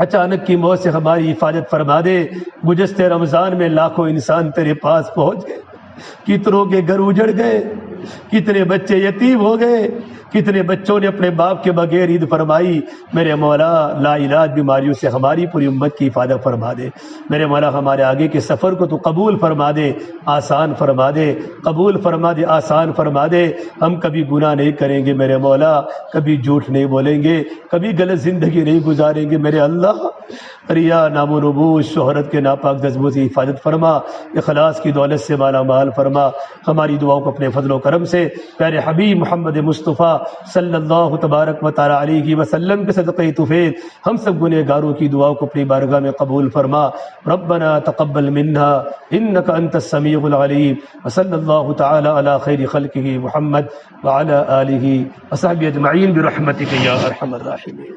اچانک کی موت سے ہماری حفاظت فرما دے گزشتہ رمضان میں لاکھوں انسان تیرے پاس پہنچ گئے کتنوں کے گھر اجڑ گئے کتنے بچے یتیم ہو گئے کتنے بچوں نے اپنے باپ کے بغیر عید فرمائی میرے مولا لا علاج بیماریوں سے ہماری پوری امت کی حفاظت فرما دے میرے مولا ہمارے آگے کے سفر کو تو قبول فرما دے آسان فرما دے قبول فرما دے آسان فرما دے ہم کبھی گناہ نہیں کریں گے میرے مولا کبھی جھوٹ نہیں بولیں گے کبھی غلط زندگی نہیں گزاریں گے میرے اللہ ریا نام و نبوت شہرت کے ناپاک جذبوں سے حفاظت فرما اخلاص کی دولت سے مالا مال فرما ہماری دعاؤں کو اپنے فضل و کرم سے پیارے حبیب محمد مصطفیٰ صلی اللہ تبارک و تعالی علیہ وسلم کے صدقہ طفیل ہم سب گنہگاروں کی دعاؤں کو اپنی بارگاہ میں قبول فرما ربنا تقبل منا انک انت السمیع العلیم وصلی اللہ تعالی علی خیر خلقہ محمد وعلی آلہ وصحبہ اجمعین برحمتک یا ارحم الراحمین.